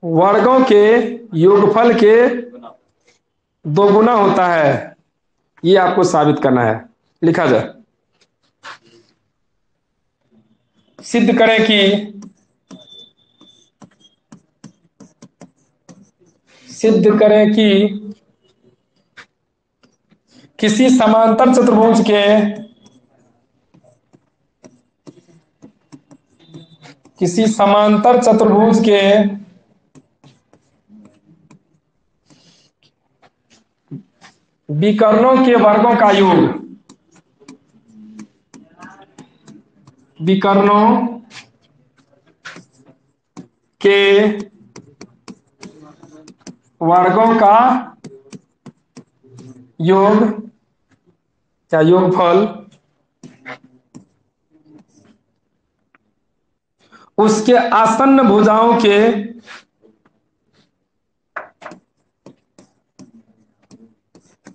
वर्गों के योगफल के दोगुना होता है। ये आपको साबित करना है। लिखा जाए, सिद्ध करें कि सिद्ध करें कि किसी समांतर चतुर्भुज के किसी समांतर चतुर्भुज के विकर्णों के वर्गों का योग, विकर्णों के वर्गों का योग या योगफल उसके आसन्न भुजाओं के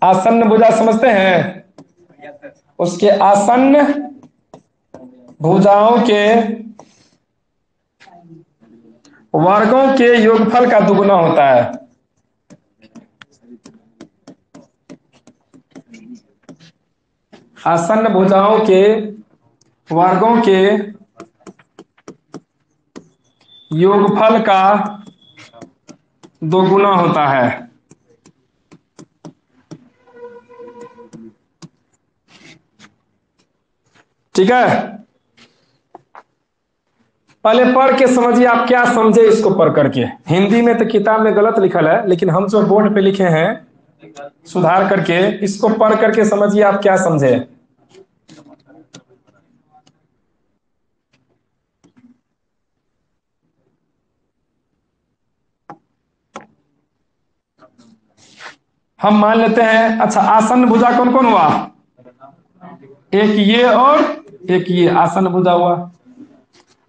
आसन्न भुजा समझते हैं, उसके आसन्न भुजाओं के वर्गों के योगफल का दुगुना होता है। आसन्न भुजाओं के वर्गों के योगफल का दोगुना होता है। ठीक है, पहले पढ़ के समझिए आप क्या समझे इसको पढ़ करके। हिंदी में तो किताब में गलत लिखल है, लेकिन हम जो बोर्ड पे लिखे हैं सुधार करके, इसको पढ़ करके समझिए आप क्या समझे। हम मान लेते हैं, अच्छा आसन्न भुजा कौन कौन हुआ, एक ये और एक ये आसन्न भुजा हुआ।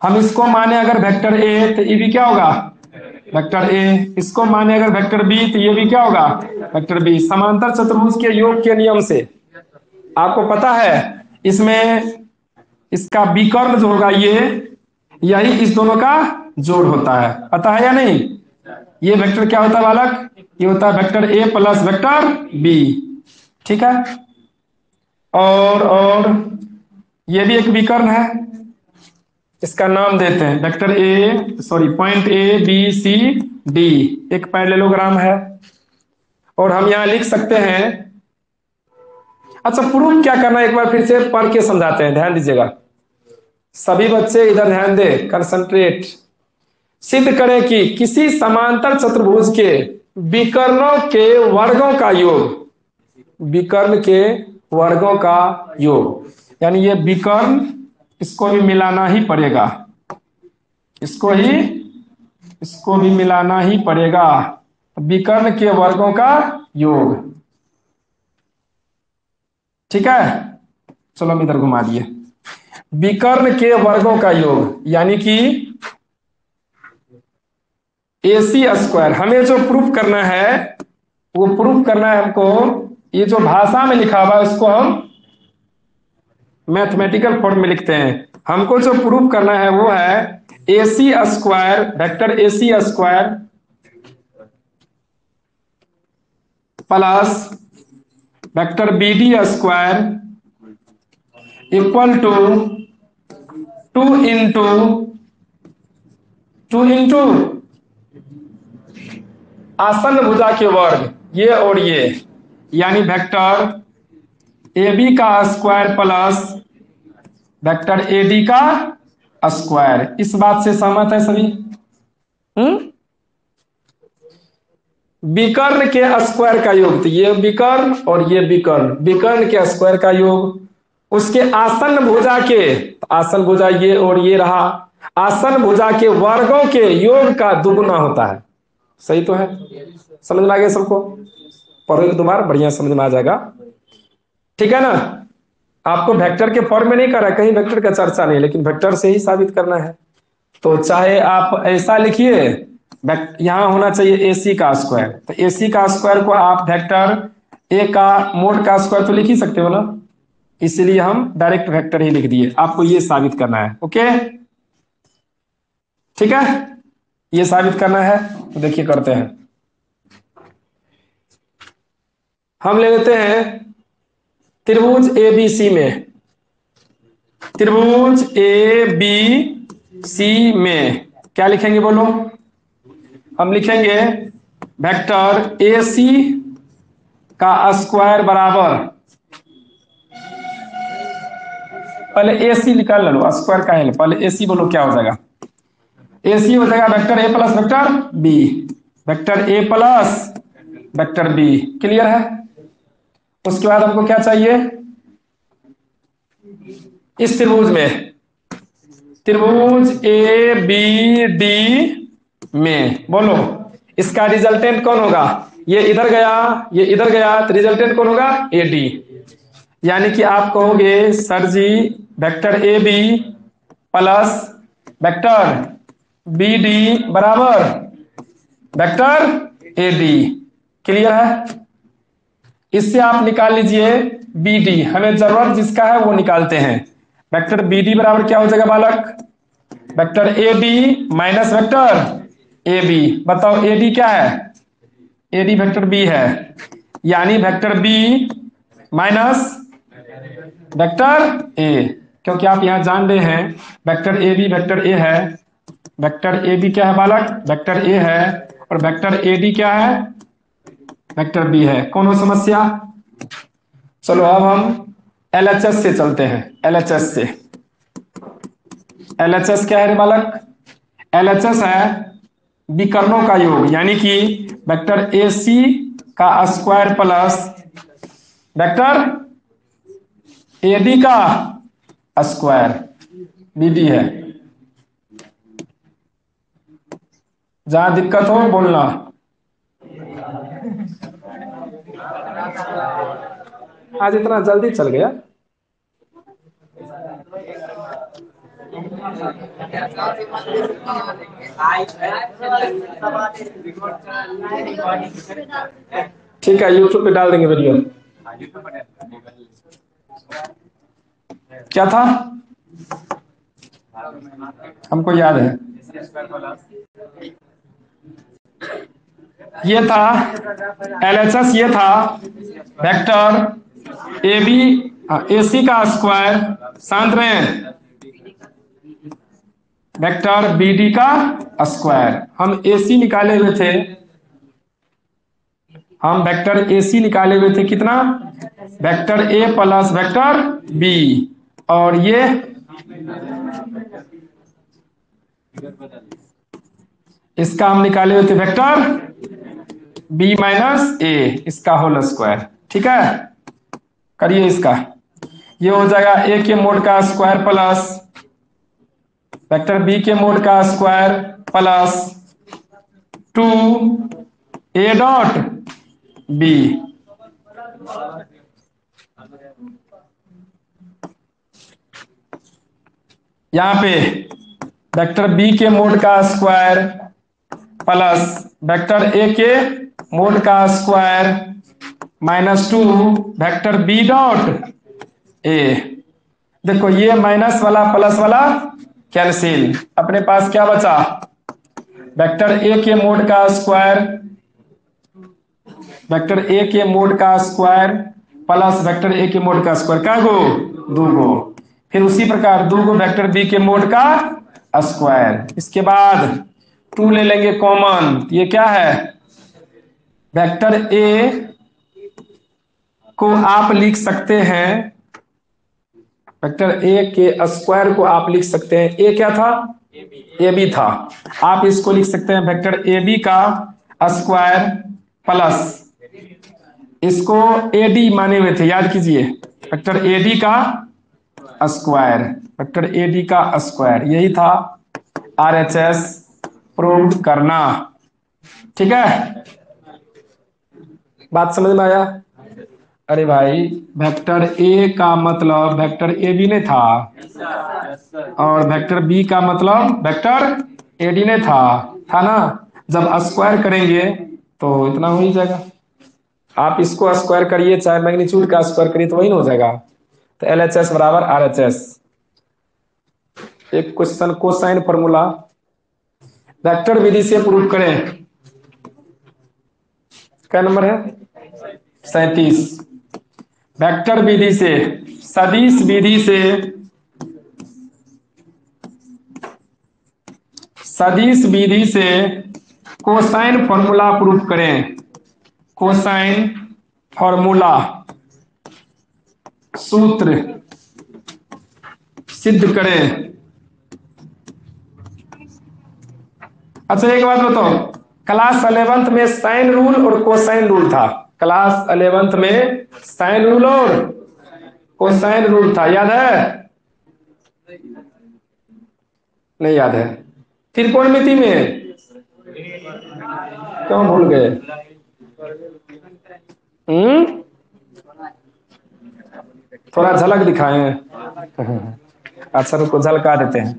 हम इसको माने अगर वेक्टर ए तो ये भी क्या होगा, वेक्टर ए। इसको माने अगर वेक्टर बी तो ये भी क्या होगा, वेक्टर बी। समांतर चतुर्भुज के योग के नियम से आपको पता है, इसमें इसका विकर्ण जो होगा ये, यही इस दोनों का जोड़ होता है, पता है या नहीं। ये वेक्टर क्या होता है बालक, ये होता है वेक्टर ए प्लस वेक्टर बी। ठीक है, और ये भी एक विकर्ण है, इसका नाम देते हैं vector A, sorry point A B C D, एक पैरेललोग्राम है। और हम यहां लिख सकते हैं, अच्छा प्रूफ क्या करना है एक बार फिर से पढ़ के समझाते हैं, ध्यान दीजिएगा सभी बच्चे, इधर ध्यान दे, कंसंट्रेट। सिद्ध करें कि किसी समांतर चतुर्भुज के विकर्णों के वर्गों का योग, विकर्ण के वर्गों का योग, यानी ये विकर्ण इसको भी मिलाना ही पड़ेगा, इसको भी मिलाना ही पड़ेगा, विकर्ण के वर्गों का योग। ठीक है, चलो हम इधर घुमा दिए, विकर्ण के वर्गों का योग यानी कि AC स्क्वायर। हमें जो प्रूफ करना है वो प्रूफ करना है हमको, ये जो भाषा में लिखा हुआ है उसको हम मैथमेटिकल फॉर्म में लिखते हैं। हमको जो प्रूफ करना है वो है AC square, vector AC square plus vector BD square equal to 2 into आसन्न भुजा के वर्ग ये और ये, यानी वेक्टर AB का स्क्वायर प्लस वेक्टर AD का स्क्वायर। इस बात से सहमत है सभी? विकर्ण के स्क्वायर का योग, तो ये विकर्ण और ये विकर्ण, विकर्ण के स्क्वायर का योग उसके आसन्न भुजा के, आसन्न भुजा ये और ये रहा, आसन्न भुजा के वर्गों के योग का दुगुना होता है। सही तो है, समझ में आ गया सबको? पढ़ो एक दो बार, बढ़िया समझ में आ जाएगा। ठीक है ना, आपको वेक्टर के फॉर्म में नहीं करा, कहीं वेक्टर का चर्चा नहीं, लेकिन वेक्टर से ही साबित करना है। तो चाहे आप ऐसा लिखिए, यहां होना चाहिए AC का स्क्वायर, तो AC का स्क्वायर को आप वेक्टर A का मोड का स्क्वायर तो लिख ही सकते हो ना, इसलिए हम डायरेक्ट वेक्टर ही लिख दिए। आपको ये साबित करना है, ओके ठीक है, ये साबित करना है। तो देखिए करते हैं, हम ले लेते हैं त्रिभुज ABC में, त्रिभुज ABC में क्या लिखेंगे बोलो? हम लिखेंगे वेक्टर AC का स्क्वायर बराबर, पहले AC निकाल लो, स्क्वायर का है, पहले AC बोलो क्या हो जाएगा? AC हो जाएगा vector A plus vector B, vector A plus vector B। Clear है? उसके बाद हमको क्या चाहिए, इस त्रिभुज में, त्रिभुज ए बी डी में बोलो इसका रिजल्टेंट कौन होगा, ये इधर गया ये इधर गया, तो रिजल्टेंट कौन होगा, ए डी। यानी कि आप कहोगे sir ji vector A B plus vector B D बराबर वेक्टर ए डी। क्लियर है? इससे आप निकाल लीजिए बी डी, हमें जरूरत जिसका है वो निकालते हैं। वेक्टर बी डी बराबर क्या हो जाएगा बालक, vector A D minus vector A B. बताओ ए डी क्या है, ए डी वेक्टर बी है, यानी vector B minus vector A, क्योंकि आप यहां जान रहे हैं vector A B vector A है, वेक्टर ए बी क्या है बालक, वेक्टर ए है, और वेक्टर ए डी क्या है, वेक्टर बी है। कौन हो समस्या? चलो अब हम एलएचएस से चलते हैं, एलएचएस से। एलएचएस क्या है रे बालक, एलएचएस है विकर्णों का योग, यानी कि वेक्टर ए सी का square plus vector A D का स्क्वायर, बी डी है। जहां दिक्कत हो बोलना। आज इतना जल्दी चल गया। ठीक है, यूट्यूब पे डाल देंगे वीडियो। क्या था हमको याद है, ये था एलएचएस, ये था वेक्टर ए बी ए सी का स्क्वायर, शांत रहे, वेक्टर बी डी का स्क्वायर। हम ए सी निकाले हुए थे, हम वेक्टर ए सी निकाले हुए थे कितना, वेक्टर ए प्लस वेक्टर बी, और ये इसका हम निकाले हुए थे वेक्टर बी माइनस ए, इसका होल स्क्वायर। ठीक है, करिए इसका, ये हो जाएगा ए के मोड का स्क्वायर प्लस वेक्टर बी के मोड का स्क्वायर प्लस 2 ए डॉट बी। यहां पे वेक्टर बी के मोड का स्क्वायर प्लस वेक्टर ए के मोड का square minus 2 vector B dot A. देखो ये माइनस वाला प्लस वाला कैंसिल, अपने पास क्या बचा, वेक्टर ए के मोड का स्क्वायर, वेक्टर ए के मोड का स्क्वायर प्लस वेक्टर ए के मोड का स्क्वायर, क्या गो, दो गो। फिर उसी प्रकार दो गो वेक्टर बी के मोड का स्क्वायर, इसके बाद 2 ले लेंगे कॉमन, ये क्या है, वेक्टर ए को आप लिख सकते हैं, वेक्टर ए के स्क्वायर को आप लिख सकते हैं, ए क्या था, ए बी था, आप इसको लिख सकते हैं वेक्टर ए बी का स्क्वायर प्लस इसको ए डी माने हुए थे, याद कीजिए, वेक्टर ए डी का स्क्वायर, वेक्टर ए डी का स्क्वायर, यही था आरएचएस प्रूव करना। ठीक है, बात समझ में आया? अरे भाई वेक्टर ए का मतलब वेक्टर ए बी ने था, और वेक्टर बी का मतलब वेक्टर ए डी ने था ना। जब स्क्वायर करेंगे तो इतना हो ही जाएगा, आप इसको स्क्वायर करिए चाहे मैग्नीट्यूड का स्क्वायर करिए तो वही हो जाएगा। तो एलएचएस बराबर आरएचएस। एक क्वेश्चन कोसाइन फॉर्मूला वेक्टर विधि से प्रूव करें, क्या नंबर है, 37। वेक्टर विधि से, सदिश विधि से, सदिश विधि से कोसाइन फॉर्मूला प्रूफ करें, कोसाइन फॉर्मूला सूत्र सिद्ध करें। अच्छा एक बात बताओ, क्लास 11th में साइन रूल और कोसाइन रूल था, क्लास 11th में साइन रूल और कोसाइन रूल था, याद है? नहीं याद है? त्रिकोणमिति में क्यों भूल गए? थोड़ा झलक दिखाएं। अच्छा रुको झलका देते हैं।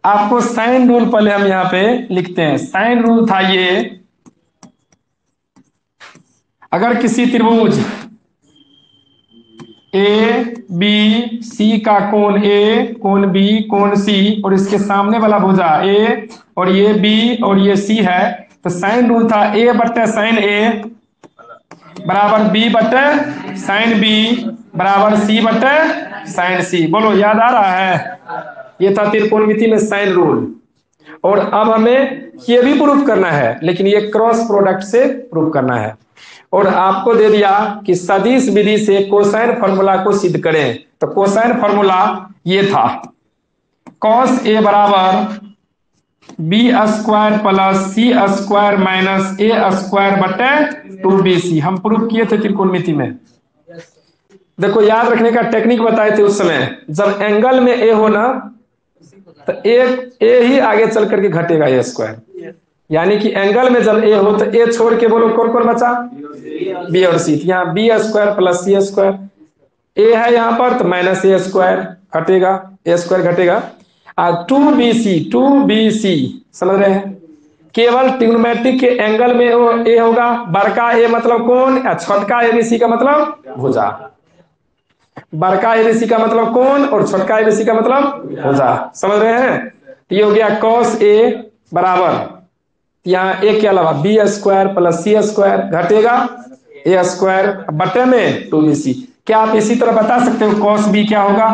आपको साइन रूल पहले हम यहाँ पे लिखते हैं। साइन रूल था ये, अगर किसी त्रिभुज ए बी सी का कोण ए, कोण बी, कोण सी, और इसके सामने वाला भुजा ए और ये बी और ये सी है, तो साइन रूल था ए बट्टे साइन ए बराबर बी बट्टे साइन बी बराबर सी बट्टे साइन सी। बोलो याद आ रहा है? ये था त्रिकोणमिति में साइन रूल। और अब हमें ये भी प्रूफ करना है, लेकिन ये क्रॉस प्रोडक्ट से प्रूफ करना है। और आपको दे दिया कि सदिश विधि से कोसाइन फॉर्मूला को सिद्ध करें। तो कोसाइन फॉर्मूला ये था, कॉस ए बराबर b square plus c square minus ए स्क्वायर बटे 2bc। हम प्रूफ किए थे त्रिकोणमिति में। देखो याद रखने का टेक्निक बताए थे उस समय, जब एंगल में ए हो ना तो ए ही आगे चल करके घटेगा ए स्क्वायर, यानी कि एंगल में जब ए हो तो ए छोड़ के बोलो कौन कौन बचा? बी और सी। यहाँ b square plus c square, ए है यहाँ पर तो माइनस ए स्क्वायर घटेगा, ए स्क्वायर घटेगा। 2bc समझ रहे हैं? केवल ट्रिग्नोमेट्रिक के एंगल में वो ए होगा, बड़का ए मतलब कोण, छोटका एबीसी का मतलब भुजा। बड़का एबीसी का मतलब कोण और छोटका एबीसी का मतलब भुजा। समझ रहे हैं? तो ये हो गया कॉस ए बराबर, यहाँ ए के अलावा B square plus c square घटेगा ए स्क्वायर बटे में 2bc। क्या आप इसी तरह बता सकते हो कॉस बी क्या होगा?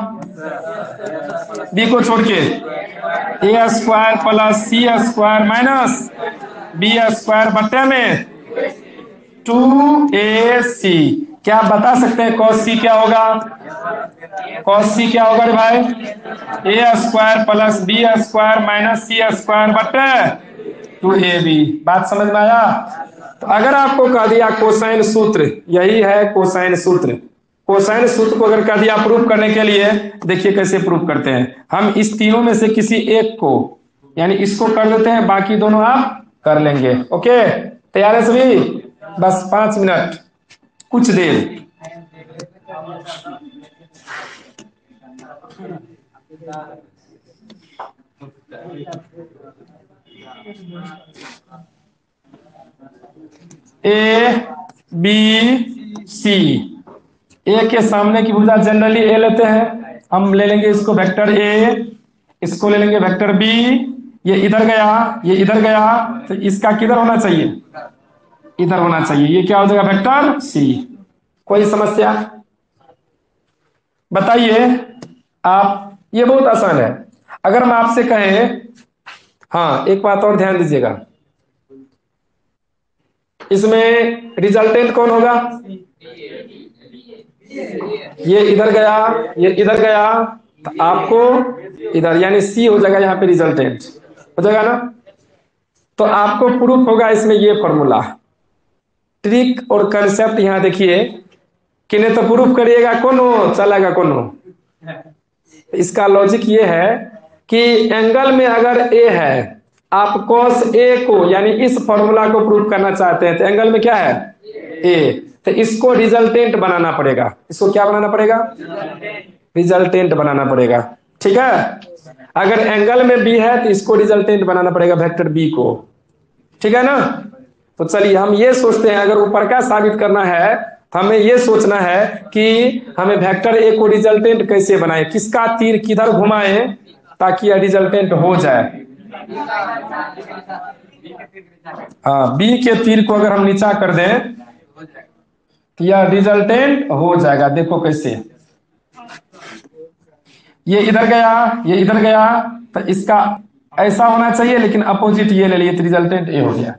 बी को छोड़ के ए square plus c square minus b square बटे में 2ac। क्या आप बता सकते हैं कॉस सी क्या होगा? कॉस सी क्या होगा रे भाई? A square plus b square minus c square बटे 2ab। बात समझ में आया? तो अगर आपको कह दिया कोसाइन सूत्र, यही है कोसाइन सूत्र। कोसाइन सूत्र को अगर कह दिया प्रूफ करने के लिए, देखिए कैसे प्रूफ करते हैं। हम इस तीनों में से किसी एक को, यानी इसको कर देते हैं, बाकी दोनों आप कर लेंगे। ओके तैयार है सभी? बस 5 मिनट, कुछ देर। ए बी सी, ए के सामने की भुजा जनरली ए लेते हैं, हम ले लेंगे इसको वेक्टर ए, इसको ले लेंगे वेक्टर बी। ये इधर गया, ये इधर गया, तो इसका किधर होना चाहिए? इधर होना चाहिए। ये क्या हो जाएगा? Vector C. कोई समस्या बताइए आप? ये बहुत आसान है। अगर हम आपसे कहें, हाँ एक बात और ध्यान दीजिएगा, इसमें रिजल्टेंट कौन होगा? ये इधर गया, ये इधर गया, तो आपको इधर, यानी सी हो जाएगा यहाँ पे रिजल्टेंट, हो जाएगा ना? तो आपको प्रूफ होगा इसमें ये फॉर्मूला। ट्रिक और कंसेप्ट यहाँ देखिए, किन्हें तो प्रूफ करिएगा कौन हो, चलेगा कौन हो। इसका लॉजिक ये है कि एंगल में अगर ए है, आप कॉस ए को यानी इस फॉर्मूला को प्रूफ करना चाहते हैं, तो एंगल में क्या है? ए, तो इसको रिजल्टेंट बनाना पड़ेगा। इसको क्या बनाना पड़ेगा? रिजल्टेंट बनाना पड़ेगा। ठीक है? अगर एंगल में बी है तो इसको रिजल्टेंट बनाना पड़ेगा, वेक्टर बी को। ठीक है ना? तो चलिए हम ये सोचते हैं, अगर ऊपर का साबित करना है तो हमें ये सोचना है कि हमें वेक्टर ए को रिजल्टेंट कैसे बनाए, किसका तीर किधर घुमाए ताकि यह रिजल्टेंट हो जाए। हाँ, बी के तीर को अगर हम नीचा कर दें तो यह रिजल्टेंट हो जाएगा। देखो कैसे, ये इधर गया, ये इधर गया, तो इसका ऐसा होना चाहिए, लेकिन अपोजिट ये ले लिए तो रिजल्टेंट ए हो गया।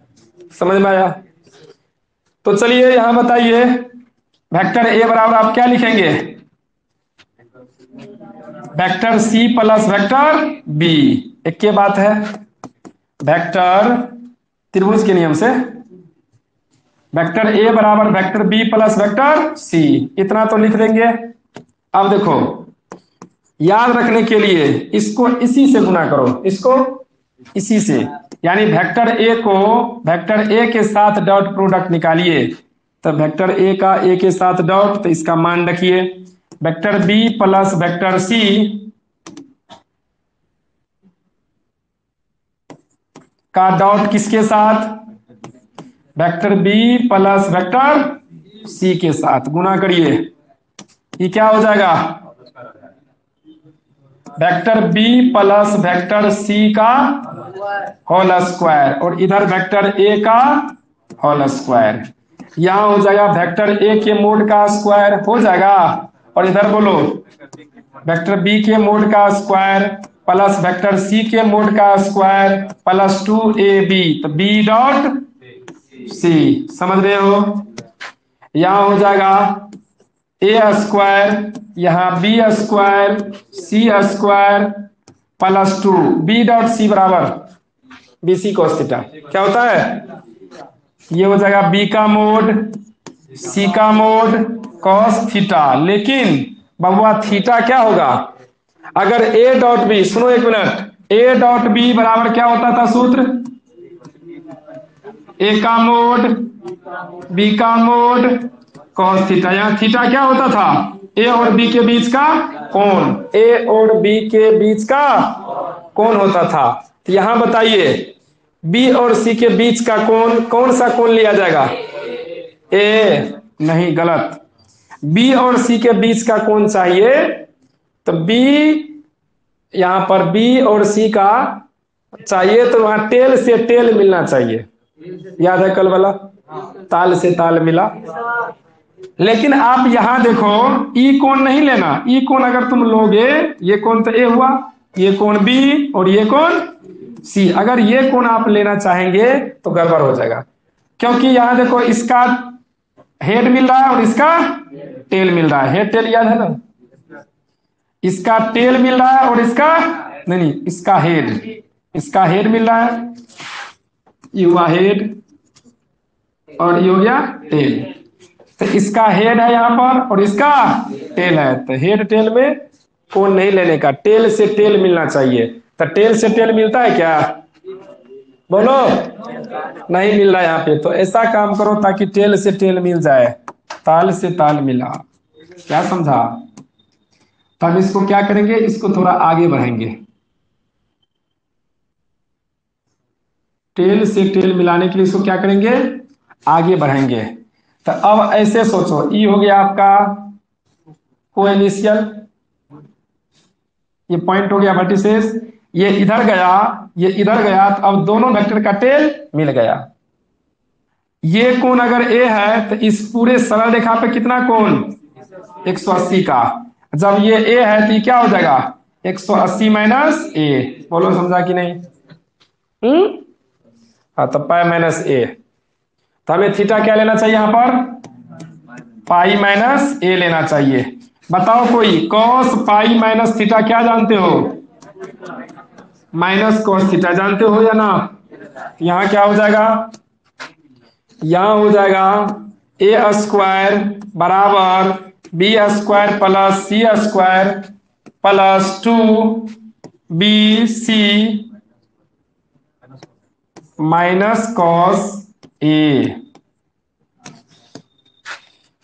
समझ में आया? तो चलिए यहां बताइए, वेक्टर ए बराबर आप क्या लिखेंगे? Vector C plus vector B. एक के बात है, वेक्टर त्रिभुज के नियम से वेक्टर ए बराबर vector B plus vector C, इतना तो लिख देंगे। अब देखो, याद रखने के लिए इसको इसी से गुना करो, इसको इसी से, यानी वेक्टर ए के साथ डॉट प्रोडक्ट निकालिए। तो वेक्टर ए का ए के साथ डॉट, तो इसका मान रखिए। वेक्टर बी प्लस वेक्टर सी का डॉट किसके साथ? वेक्टर बी प्लस वेक्टर सी के साथ गुना करिए। ये क्या हो जाएगा? वेक्टर बी प्लस वेक्टर सी का होल स्क्वायर, और इधर वेक्टर ए का होल स्क्वायर। यहां हो जाएगा वेक्टर ए के मोड का स्क्वायर हो जाएगा, और इधर बोलो वेक्टर बी के मोड का स्क्वायर प्लस वेक्टर सी के मोड का स्क्वायर प्लस 2ab, तो बी डॉट सी, समझ रहे हो? यहां हो जाएगा ए स्क्वायर, यहाँ b square c square plus 2 B dot सी बराबर बी सी कॉस थीटा। क्या होता है? ये हो जाएगा बी का मोड सी का मोड कॉस थीटा। लेकिन बबुआ थीटा क्या होगा? अगर ए डॉट बी, सुनो एक मिनट, ए डॉट बी बराबर क्या होता था सूत्र? ए का मोड बी का मोड कॉस थीटा। यहाँ थीटा क्या होता था? ए और बी के बीच का कोण, ए और बी के बीच का कोण होता था। तो यहां बताइए बी और सी के बीच का कोण, कौन सा कोण लिया जाएगा? ए नहीं, गलत। बी और सी के बीच का कोण चाहिए, तो बी, यहां पर बी और सी का चाहिए, तो वहां टेल से टेल मिलना चाहिए। याद है कल वाला, ताल से ताल मिला। लेकिन आप यहां देखो, ई कोण नहीं लेना। ई कोण अगर तुम लोगे, ये कोण तो ए हुआ, ये कोण बी और ये कोण सी, अगर ये कोण आप लेना चाहेंगे तो गड़बड़ हो जाएगा। क्योंकि यहां देखो, इसका हेड मिल रहा है और इसका टेल मिल रहा है। हेड टेल याद है ना? इसका टेल मिल रहा है और इसका नहीं, इसका हेड मिल रहा है। ये हुआ हेड और ये हो गया टेल। तो इसका हेड है यहाँ पर और इसका टेल है, तो हेड टेल में कोण नहीं लेने का, टेल से टेल मिलना चाहिए। तो टेल से टेल मिलता है क्या? बोलो, नहीं मिल रहा है यहाँ पे। तो ऐसा काम करो ताकि टेल से टेल मिल जाए, ताल से ताल मिला। क्या समझा? तो हम इसको क्या करेंगे, इसको थोड़ा आगे बढ़ेंगे। टेल से टेल मिलाने के लिए इसको क्या करेंगे, आगे बढ़ेंगे। तो अब ऐसे सोचो, ई हो गया आपका कोइनिशियल, ये पॉइंट हो गया वर्टिसेस, ये इधर गया, ये इधर गया, तो अब दोनों वेक्टर का टेल मिल गया। ये कोण अगर ए है तो इस पूरे सरल रेखा पे कितना कोण? 180 का। जब ये ए है तो ये क्या हो जाएगा? 180 माइनस ए। बोलो समझा कि नहीं? हाँ, तो पाई माइनस ए। तो हमें थीटा क्या लेना चाहिए यहाँ पर? पाई माइनस ए लेना चाहिए। बताओ कोई, कॉस पाई माइनस थीटा क्या जानते हो? माइनस कॉस थीटा जानते हो या ना? यहाँ क्या हो जाएगा? यहाँ हो जाएगा ए स्क्वायर बराबर b square plus c square plus 2bc minus cos a.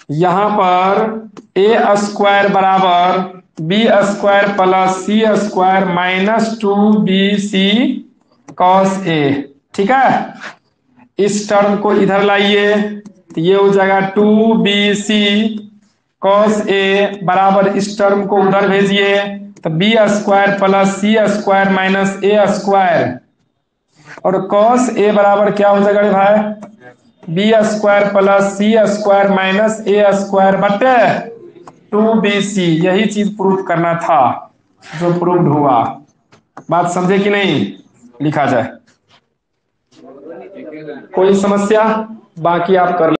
यहां पर ए स्क्वायर बराबर b square plus c square minus 2bc cos a. ठीक है, इस टर्म को इधर लाइए, तो ये हो जाएगा 2bc कॉस ए बराबर, इस टर्म को उधर भेजिए, तो B square plus c square minus ए स्क्वायर, और कॉस ए बराबर क्या हो जाएगा भाई? B square plus c square minus ए स्क्वायर बटे 2bc। यही चीज प्रूव करना था, जो प्रूव्ड हुआ। बात समझे कि नहीं? लिखा जाए। कोई समस्या? बाकी आप कर